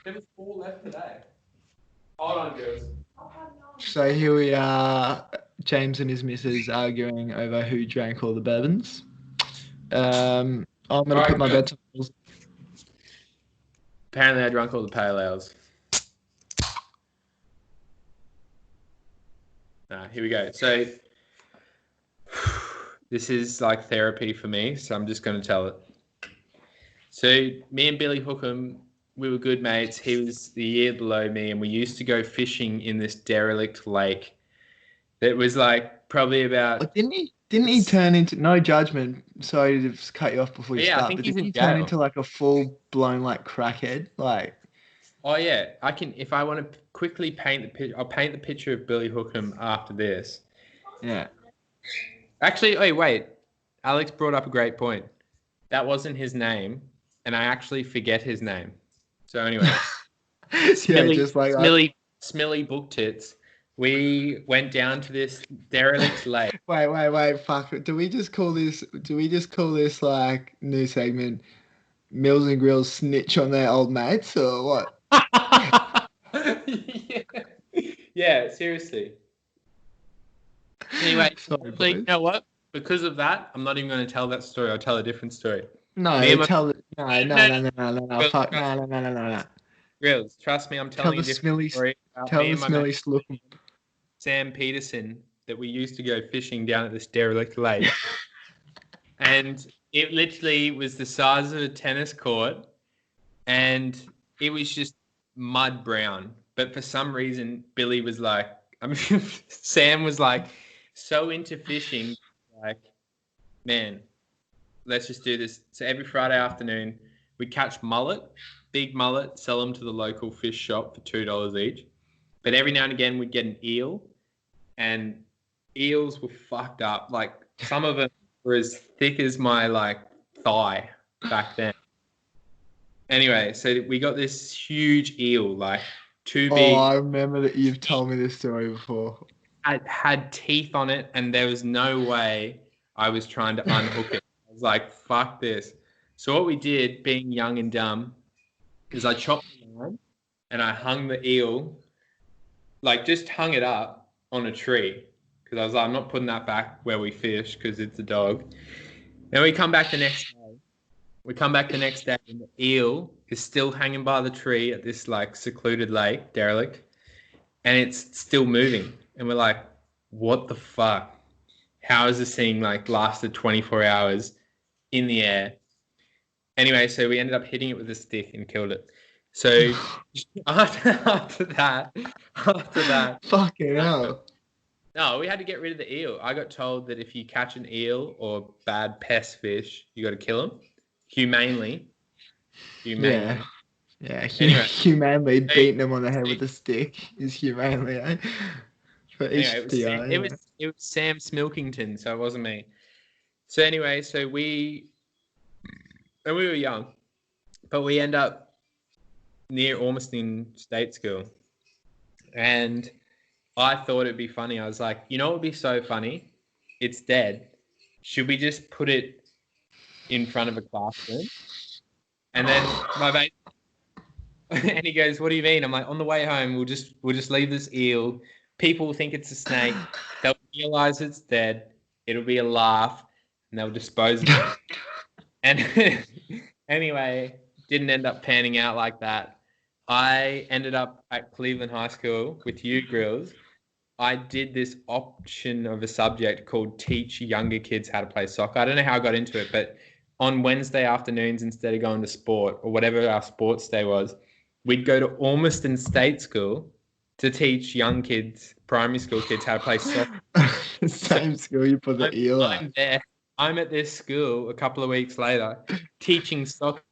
There was 4 left today. Hold on, girls. So here we are, James and his missus arguing over who drank all the bourbons. I'm going to put my bets on. Apparently I drank all the pale ales. Here we go. So this is like therapy for me, so I'm just going to tell it. So me and Billy Hookham, we were good mates. He was the year below me, and we used to go fishing in this derelict lake. That was like probably about. Didn't he turn into, no judgment? Sorry to just cut you off before you start. I think but he's didn't he in jail. turn into like a full blown like crackhead? Like. Oh yeah, I can. If I want to quickly paint the picture, I'll paint the picture of Billy Hookham after this. Yeah. Actually, wait. Alex brought up a great point. That wasn't his name, and I actually forget his name. So anyway, Smelly Book Tits. We went down to this derelict lake. Wait, fuck it. Do we just call this like new segment Milz and Gryllz snitch on their old mates or what? Yeah, seriously. Anyway, Sorry, you know what? Because of that, I'm not even going to tell that story. I'll tell a different story. No. Fuck, no. Gryllz, trust me, I'm telling you a different story. Tell the smelly sloop. Sam Peterson, that we used to go fishing down at this derelict lake. And it literally was the size of a tennis court, and it was just mud brown. But for some reason, Billy was like, Sam was like so into fishing, like, man, let's just do this. So every Friday afternoon, we'd catch big mullet, sell them to the local fish shop for $2 each. But every now and again, we'd get an eel, and eels were fucked up. Like, some of them were as thick as my, like, thigh back then. Anyway, so we got this huge eel, like, too big. Oh, I remember that you've told me this story before. had teeth on it, and there was no way I was trying to unhook it. I was like, fuck this. So what we did, being young and dumb, is I chopped the line and I hung the eel, like just hung it up on a tree, because I was like, I'm not putting that back where we fish because it's a dog. Then we come back the next day. And the eel is still hanging by the tree at this like secluded lake, derelict, and it's still moving. And we're like, what the fuck? How has this thing like lasted 24 hours in the air? Anyway, so we ended up hitting it with a stick and killed it. So after that, Fucking hell. no, we had to get rid of the eel. I got told that if you catch an eel or bad pest fish, you got to kill them humanely. Yeah. Anyway. Humanely beating them on the head with a stick is humanely, eh? Anyway, it was Sam Smilkington, so it wasn't me. So anyway, we were young, but we end up near Ormiston State School, and I thought it'd be funny. I was like, you know what would be so funny? It's dead. Should we just put it in front of a classroom? And then my mate, and he goes, what do you mean? I'm like, on the way home, we'll just leave this eel. People will think it's a snake. They'll realize it's dead. It'll be a laugh, and they'll dispose of it. And anyway, didn't end up panning out like that. I ended up at Cleveland High School with you, Gryllz. I did this option of a subject called Teach Younger Kids How to Play Soccer. I don't know how I got into it, but on Wednesday afternoons, instead of going to sport or whatever our sports day was, we'd go to Ormiston State School to teach young kids, primary school kids, how to play soccer. Same school you put the eel at. I'm at this school a couple of weeks later teaching soccer.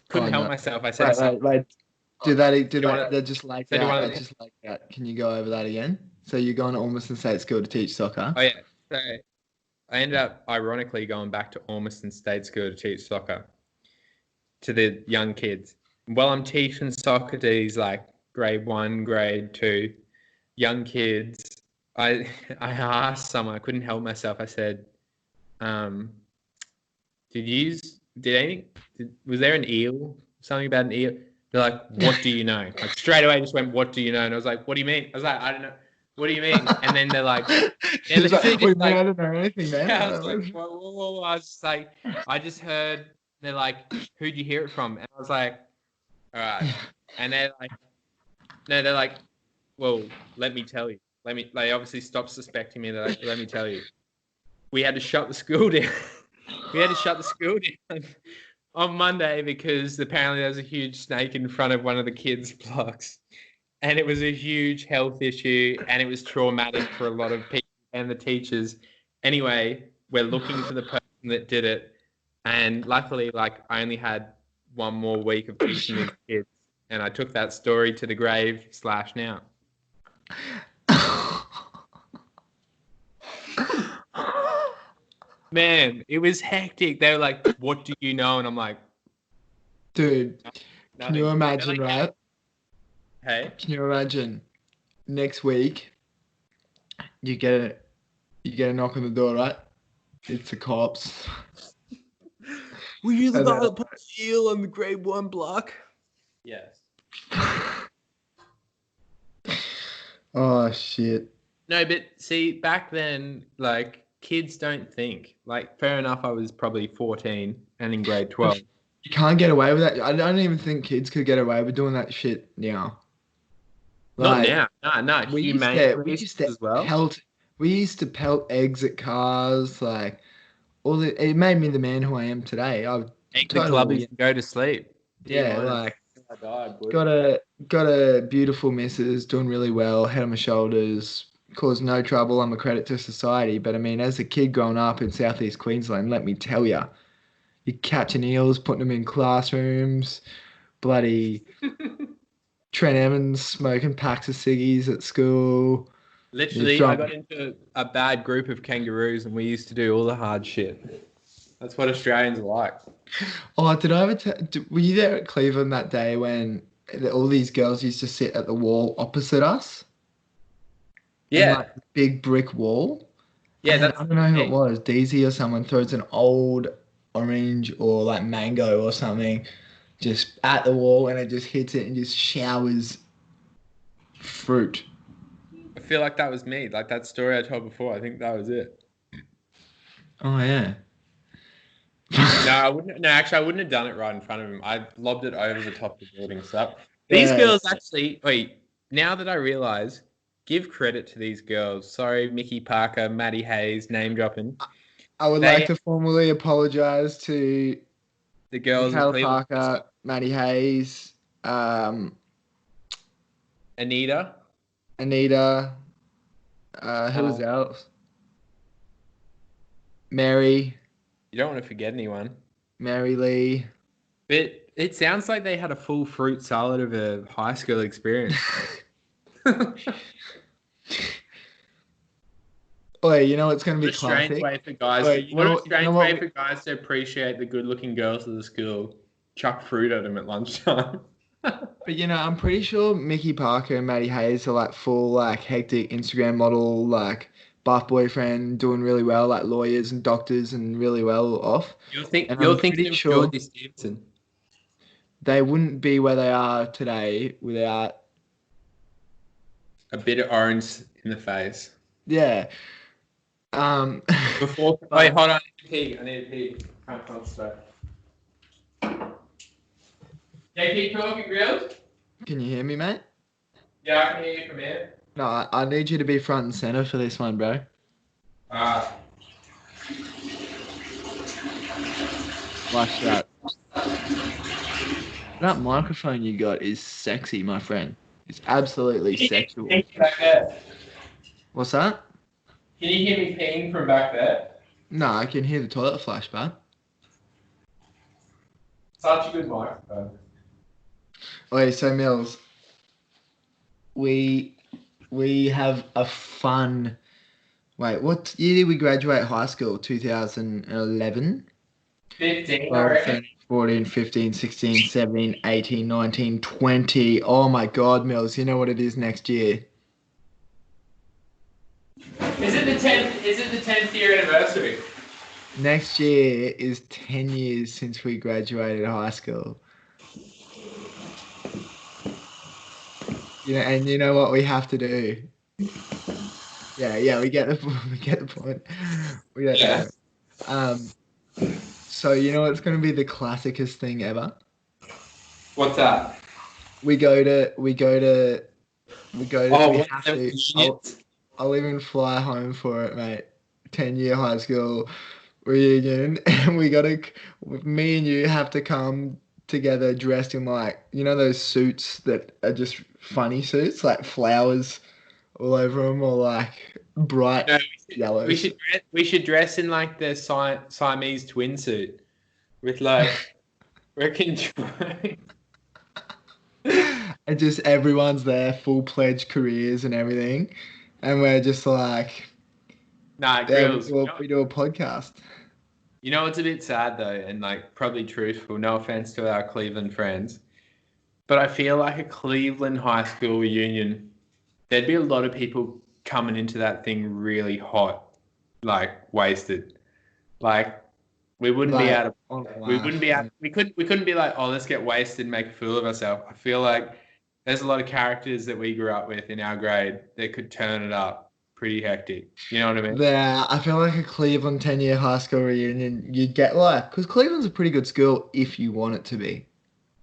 Couldn't help myself. I said, Wait. Did that just like that? Can you go over that again? So you're going to Ormiston State School to teach soccer? Oh, yeah. So I ended up, ironically, going back to Ormiston State School to teach soccer to the young kids. Well, I'm teaching soccer to these like grade 1, grade 2 young kids. I asked someone, I couldn't help myself. I said, was there an eel? Something about an eel? They're like, what do you know? Like straight away just went, what do you know? And I was like, what do you mean? I was like, I don't know. What do you mean? And then they're like, I don't know anything, man. Yeah, I was like, whoa. I was just like, I just heard, they're like, who'd you hear it from? And I was like, all right. And they're like, well, let me tell you. They obviously stopped suspecting me. They're like, let me tell you. We had to shut the school down. On Monday because apparently there was a huge snake in front of one of the kids' blocks. And it was a huge health issue and it was traumatic for a lot of people and the teachers. Anyway, we're looking for the person that did it. And luckily, like, I only had one more week of teaching these kids. And I took that story to the grave / now. Man, it was hectic. They were like, what do you know? And I'm like, dude, can you imagine, right? Hey? Can you imagine next week you get a knock on the door, right? It's the cops. Were you the guy that put the eel on the grade 1 block? Yes. Oh, shit. No, but see, back then, like, kids don't think. Like, fair enough, I was probably 14 and in grade 12. You can't get away with that. I don't even think kids could get away with doing that shit now. Like, not now. No. We used to pelt eggs at cars. Like, it made me the man who I am today. Egg the clubbies and go to sleep. Yeah, like, I died, got a beautiful missus, doing really well, head on my shoulders, caused no trouble. I'm a credit to society. But I mean, as a kid growing up in southeast Queensland, let me tell you, you're catching eels, putting them in classrooms, bloody Trent Evans smoking packs of ciggies at school. Literally, I got into a bad group of kangaroos and we used to do all the hard shit. That's what Australians are like. Oh, did I ever were you there at Cleveland that day when all these girls used to sit at the wall opposite us. Yeah. And, like, big brick wall. Yeah, And that's I don't know who it was. DZ or someone throws an old orange or like mango or something just at the wall, and it just hits it and just showers fruit. I feel like that was me. Like that story I told before. I think that was it. Oh yeah. No, I wouldn't. No, actually, I wouldn't have done it right in front of him. I lobbed it over the top of the building. So these Yeah. girls actually. Wait. Now that I realise, give credit to these girls. Sorry, Mickey Parker, Maddie Hayes, name dropping. I would like to formally apologise to the girls. Michaela Parker, Maddie Hayes, Anita. Who was else? Mary. You don't want to forget anyone. Mary Lee. But it sounds like they had a full fruit salad of a high school experience. Oh, you know it's going to be classic. Strange way for guys. What a strange way for guys to appreciate the good-looking girls of the school. Chuck fruit at them at lunchtime. But you know, I'm pretty sure Mickey Parker and Maddie Hayes are like full like hectic Instagram model, like buff boyfriend, doing really well, like lawyers and doctors and really well off. You're thinking of Geordie Stevenson. They wouldn't be where they are today without a bit of orange in the face. Yeah. Before, wait, hold on. I need a pee. Can't concentrate. Yeah, keep talking, Gryllz. Can you hear me, mate? Yeah, I can hear you from here. No, I need you to be front and center for this one, bro. Watch that. That microphone you got is sexy, my friend. It's absolutely sexual. Back there. What's that? Can you hear me peeing from back there? No, I can hear the toilet flush, bud. Such a good microphone. Okay, so Milz, we have a fun. Wait, what year did we graduate high school? 2011? 15, 12, 13, 14, 15, 16, 17, 18, 19, 20. Oh my God, Milz, you know what it is next year? Is it the 10th year anniversary? Next year is 10 years since we graduated high school. Yeah, and you know what we have to do? Yeah, we get the point. So you know what's going to be the classicest thing ever? What's that? I'll even fly home for it, mate. 10-year high school reunion, and me and you have to come together dressed in like, you know, those suits that are just funny suits, like flowers all over them, or like bright yellows. We should dress in like the Siamese twin suit with like and just everyone's there, full pledged careers and everything, and we're just like, Gryllz, we do a podcast. You know, it's a bit sad though, and like probably truthful. No offense to our Cleveland friends, but I feel like a Cleveland high school reunion, there'd be a lot of people coming into that thing really hot, like wasted. Like we couldn't be like, oh, let's get wasted and make a fool of ourselves. I feel like there's a lot of characters that we grew up with in our grade that could turn it up pretty hectic. You know what I mean? Yeah, I feel like a Cleveland 10-year high school reunion, you'd get like, because Cleveland's a pretty good school if you want it to be.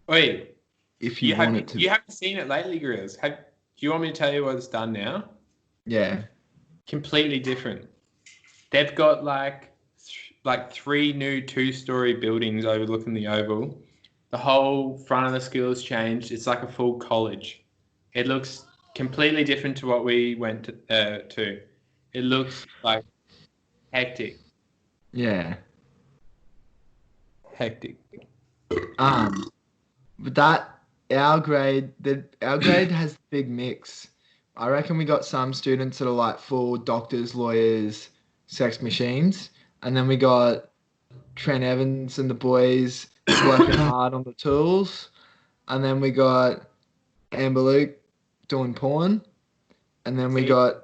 Wait. If you want it to be. You haven't seen it lately, Gryllz. Do you want me to tell you what it's done now? Yeah. Completely different. They've got like 3 new 2-story buildings overlooking the Oval. The whole front of the school has changed. It's like a full college. It looks completely different to what we went to. It looks like hectic. Yeah. Hectic. But our grade has a big mix. I reckon we got some students that are like full doctors, lawyers, sex machines, and then we got Trent Evans and the boys working hard on the tools, and then we got Amber Luke doing porn. And then we See, got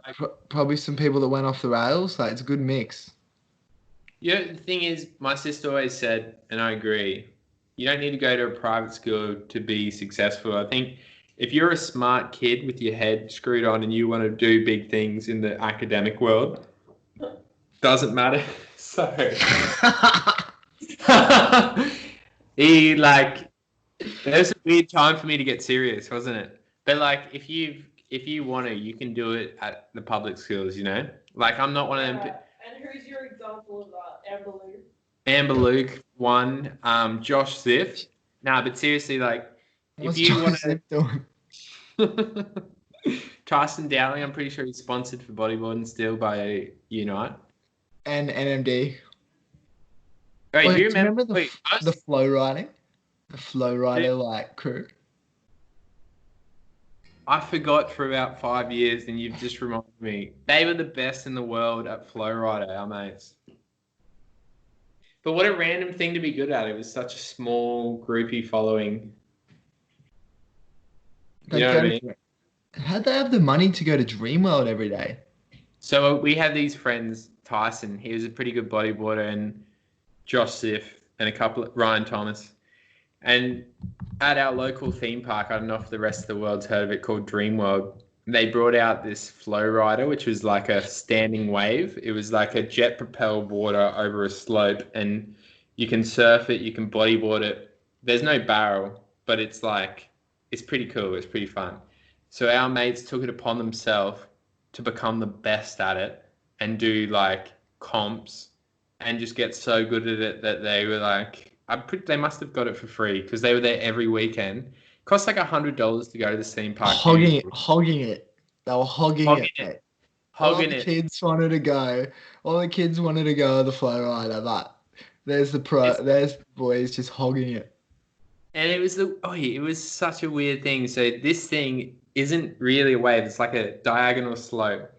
probably some people that went off the rails. Like, it's a good mix. Yeah, the thing is, my sister always said, and I agree, you don't need to go to a private school to be successful. I think if you're a smart kid with your head screwed on and you want to do big things in the academic world, doesn't matter. So he like it was a weird time for me to get serious, wasn't it? But like if you want to, you can do it at the public schools, you know? Like I'm not one of them. And who's your example of that? Amber Luke? Amber Luke, one. Josh Ziff. Nah, but seriously, like, What's if you want Joseph doing? to... Tyson Dowling, I'm pretty sure he's sponsored for bodyboarding still by Unite. And NMD. Wait, do you do remember the flow riding? The flow rider, like, crew? I forgot for about 5 years, and you've just reminded me. They were the best in the world at flow rider, our mates. But what a random thing to be good at. It was such a small, groupie following. You know what I mean? How'd they have the money to go to Dreamworld every day? So we had these friends, Tyson, he was a pretty good bodyboarder, and Josh Ziff, and a couple of Ryan Thomas. And at our local theme park, I don't know if the rest of the world's heard of it, called Dreamworld, they brought out this flow rider, which was like a standing wave. It was like a jet propelled water over a slope, and you can surf it, you can bodyboard it. There's no barrel, but it's pretty cool. It's pretty fun. So our mates took it upon themselves to become the best at it and do like comps and just get so good at it that they were like, they must have got it for free because they were there every weekend. Cost like $100 to go to the theme park. Hogging it. They were hogging it. Hogging it. it. Kids wanted to go. All the kids wanted to go on the flow rider, but there's the boys just hogging it. And it was such a weird thing. So this thing isn't really a wave. It's like a diagonal slope.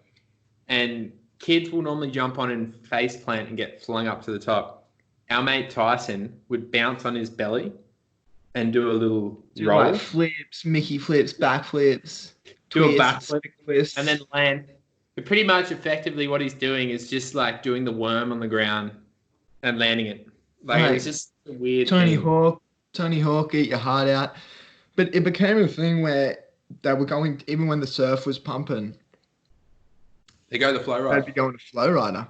And kids will normally jump on and face plant and get flung up to the top. Our mate Tyson would bounce on his belly and do a little roll. Like flips, Mickey flips, back flips. Do a backflip and then land. But pretty much effectively what he's doing is just like doing the worm on the ground and landing it. Like it was just a weird Tony thing. Hawk, eat your heart out. But it became a thing where they were going, even when the surf was pumping. They go the flow rider. They'd be going to flow rider.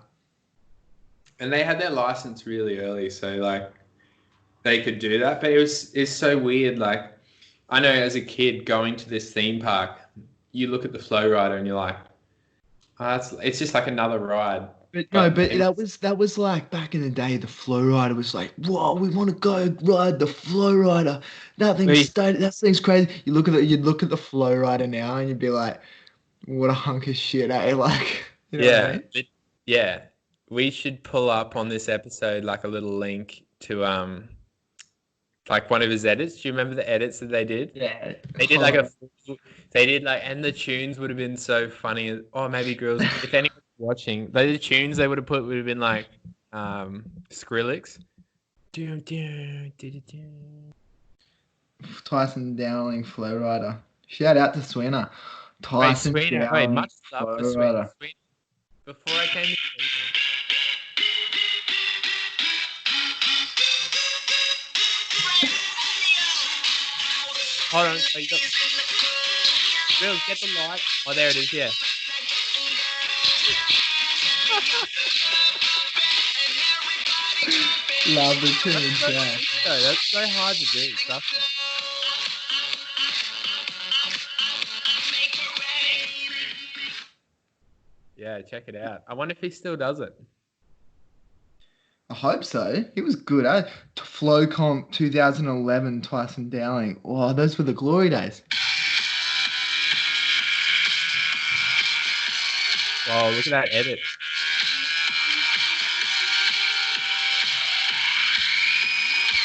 And they had their license really early, so like they could do that. But it's so weird. Like I know as a kid going to this theme park, you look at the flow rider and you're like, it's just like another ride. But that was like back in the day. The flow rider was like, whoa, we want to go ride the flow rider. That thing's crazy. You'd look at the flow rider now and you'd be like, what a hunk of shit, eh? Like, you know what I mean? Yeah. We should pull up on this episode like a little link to like one of his edits. Do you remember the edits that they did? Yeah. They did and the tunes would have been so funny. Oh, maybe Gryllz, if anyone's watching, the tunes they would have put would have been like Skrillex. Tyson Dowling, flow rider. Shout out to Sweener. Tyson Dowling, much love for Sweener. Before I came to hold on, so you got Gryllz, get the light. Oh, there it is, yeah. Love the tunes, yeah. That's so hard to do, trust me. Yeah, check it out. I wonder if he still does it. I hope so. He was good, eh? Flow Comp 2011, Tyson Dowling. Oh, those were the glory days. Wow, look at that edit.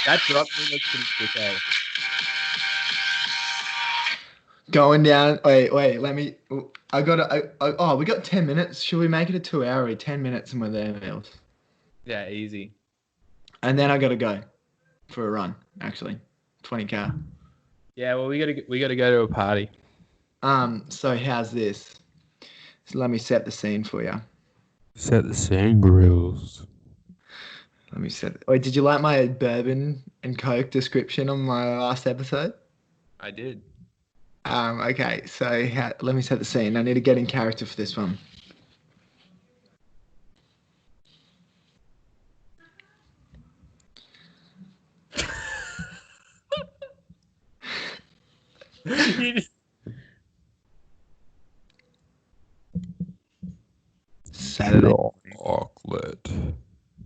That drop me looks pretty sick, eh? Going down. Wait. Let me. We got 10 minutes. Should we make it a 2 hour? 10 minutes and we're there, Milz. Yeah, easy. And then I got to go for a run, actually. 20K. Yeah, well, we gotta go to a party. So how's this? So let me set the scene for you. Set the scene, Gryllz. Let me set. Wait, did you like my bourbon and coke description on my last episode? I did. Okay, so let me set the scene. I need to get in character for this one.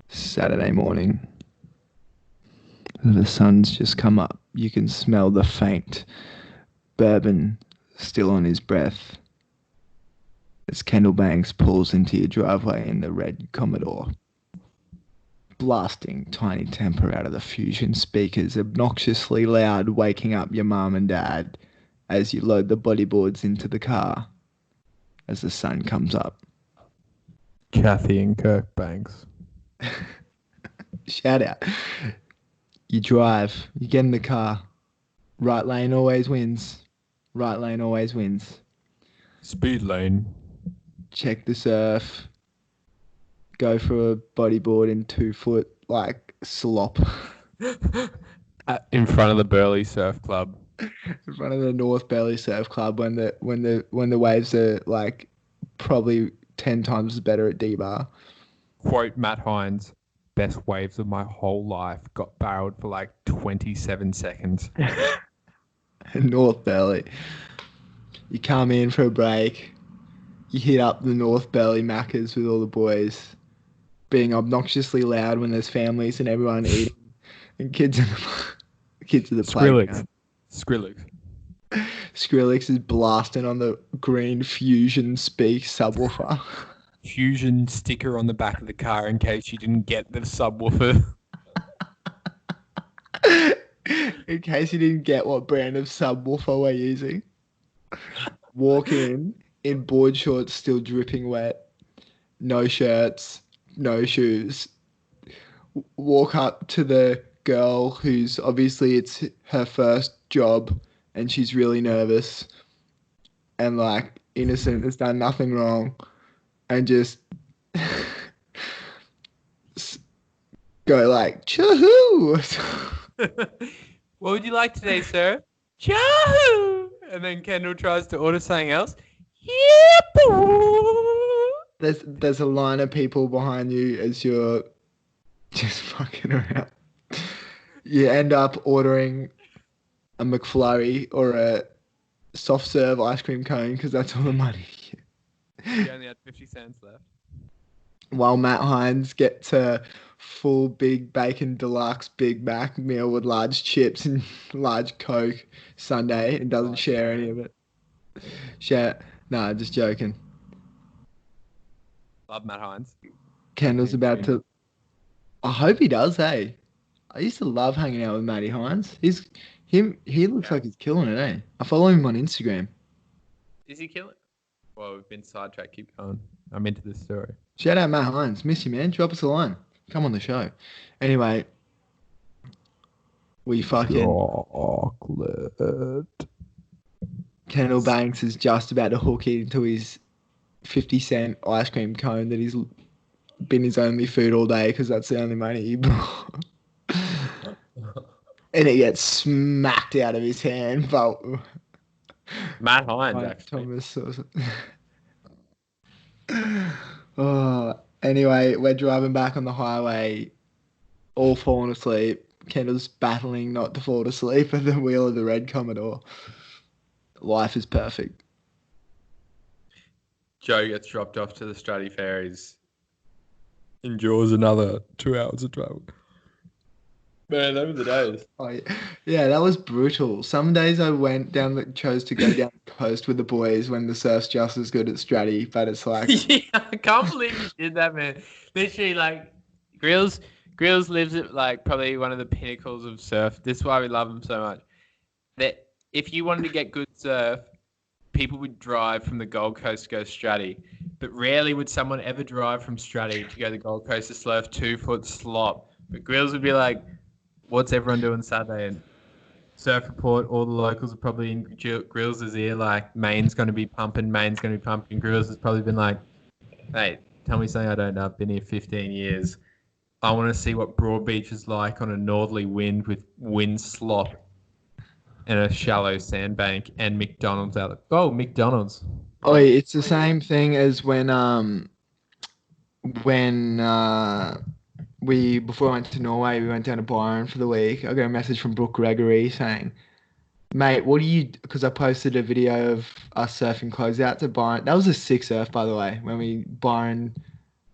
Saturday morning. The sun's just come up. You can smell the faint bourbon still on his breath as Kendall Banks pulls into your driveway in the red Commodore, blasting tiny temper out of the Fusion speakers, obnoxiously loud, waking up your mum and dad as you load the bodyboards into the car as the sun comes up. Kathy and Kirk Banks. Shout out. You drive, you get in the car. Right lane always wins. Right lane always wins. Speed lane. Check the surf. Go for a bodyboard in 2 foot like slop. In front of the Burley Surf Club. In front of the North Burley Surf Club when the waves are like probably 10 times as better at D-Bar. Quote Matt Hines. Best waves of my whole life. Got barreled for like 27 seconds. North Burley. You come in for a break. You hit up the North Burley Maccas with all the boys, being obnoxiously loud when there's families and everyone eating, and kids in the playground. Skrillex is blasting on the green Fusion Speak subwoofer. Fusion sticker on the back of the car in case you didn't get the subwoofer. In case you didn't get what brand of subwoofer we're using. Walk in board shorts, still dripping wet. No shirts, no shoes. Walk up to the girl who's obviously it's her first job and she's really nervous and like innocent, has done nothing wrong. And just go like, choo-hoo! What would you like today, sir? Choo! And then Kendall tries to order something else. There's a line of people behind you as you're just fucking around. You end up ordering a McFlurry or a soft serve ice cream cone because that's all the money. You only had 50 cents left. While Matt Hines gets a full big bacon deluxe Big Mac meal with large chips and large Coke sundae and doesn't share any of it. Nah, just joking. Love Matt Hines. Kendall's about to... I hope he does, hey. I used to love hanging out with Matty Hines. He looks like he's killing it, eh? I follow him on Instagram. Is he killing? Well, we've been sidetracked. Keep going. I'm into this story. Shout out Matt Hines. Miss you, man. Drop us a line. Come on the show. Anyway, we fucking... Chocolate. Kendall Banks is just about to hook into his 50-cent ice cream cone that he's been his only food all day because that's the only money he brought. And it gets smacked out of his hand. But Matt Hines, actually. Anyway, we're driving back on the highway, all falling asleep. Kendall's battling not to fall asleep at the wheel of the red Commodore. Life is perfect. Joe gets dropped off to the Stradifairies. Endures another 2 hours of travel. Man, those were the days. Oh, yeah, that was brutal. Some days I chose to go down the coast with the boys when the surf's just as good at Stratty, but it's like... Yeah, I can't believe you did that, man. Literally, like, Gryllz lives at, like, probably one of the pinnacles of surf. This is why we love him so much. That if you wanted to get good surf, people would drive from the Gold Coast to go Stratty. But rarely would someone ever drive from Stratty to go to the Gold Coast to surf 2 foot slop. But Gryllz would be like... What's everyone doing Saturday? And Surf Report, all the locals are probably in Gryllz' ear, like, Maine's going to be pumping. Gryllz has probably been like, hey, tell me something I don't know. I've been here 15 years. I want to see what Broadbeach is like on a northerly wind with wind slop and a shallow sandbank and McDonald's out there. Oh, McDonald's. Oh, it's the same thing as when we before I went to Norway, we went down to Byron for the week. I got a message from Brooke Gregory saying, "Mate, what do you?" Because I posted a video of us surfing closeouts at Byron. That was a sick surf, by the way. When we Byron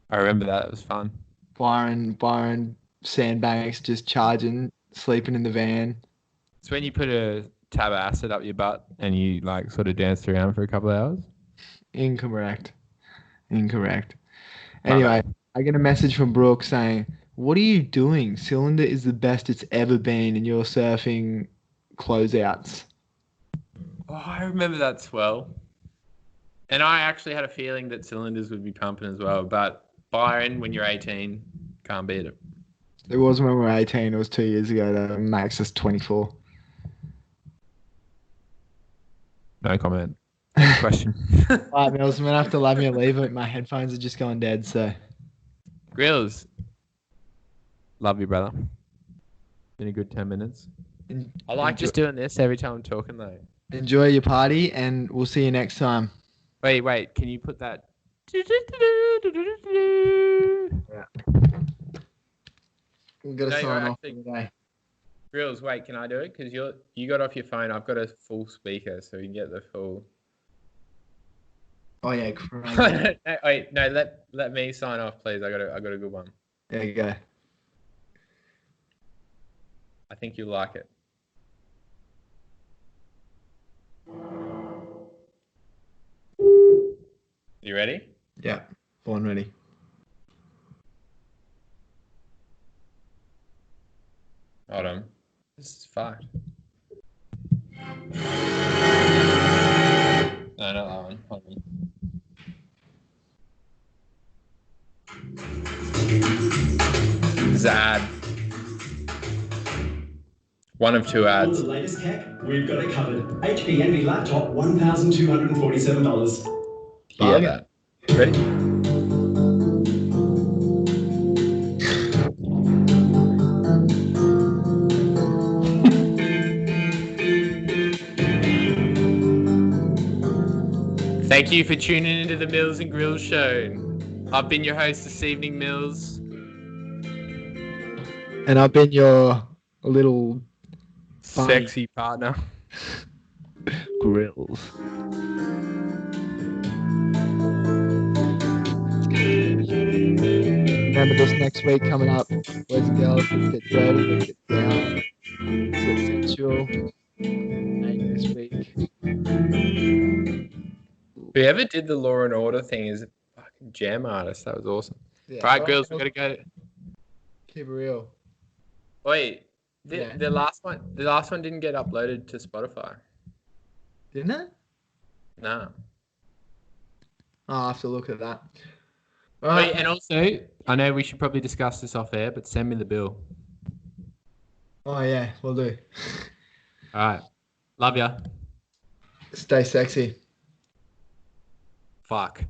I remember that. It was fun. Byron sandbanks, just charging, sleeping in the van. It's when you put a tab of acid up your butt and you like sort of danced around for a couple of hours. Incorrect. Anyway, I get a message from Brooke saying, "What are you doing? Cylinder is the best it's ever been, and you're surfing closeouts." Oh, I remember that swell. And I actually had a feeling that cylinders would be pumping as well. But Byron, when you're 18, can't beat it. It wasn't when we were 18. It was 2 years ago. That makes us 24. No comment. Next question. All right, Milz, I'm going to have to love me or leave it. My headphones are just going dead, so. Gryllz. Love you, brother. Been a good 10 minutes. I like just doing this every time I'm talking, though. Enjoy your party, and we'll see you next time. Wait. Can you put that? Yeah. We've got to sign off for the day. Gryllz, wait, can I do it? Because you got off your phone. I've got a full speaker, so we can get the full. Oh yeah, crazy. No, let me sign off, please. I got a good one. There you go. I think you'll like it. You ready? Yeah, born ready. Hold on. This is fucked. No, not that one. Hold on. This is an ad. One of two ads. For the latest tech, we've got it covered. HP Envy laptop, $1,247. Hear that. Ready? Thank you for tuning into the Milz and Gryllz show. I've been your host this evening, Milz. And I've been your little Sexy partner. Gryllz. Remember this next week coming up. Boys and girls, let's get dirty, let's get down, let's get sensual. This week. Whoever did the Law and Order thing is a fucking jam artist. That was awesome. Yeah. All right, girls, we gotta go. Keep it real. Wait, the last one didn't get uploaded to Spotify. Didn't it? No. I'll have to look at that. Wait, and also, I know we should probably discuss this off air, but send me the bill. Oh yeah, we'll do. All right. Love ya. Stay sexy. Fuck.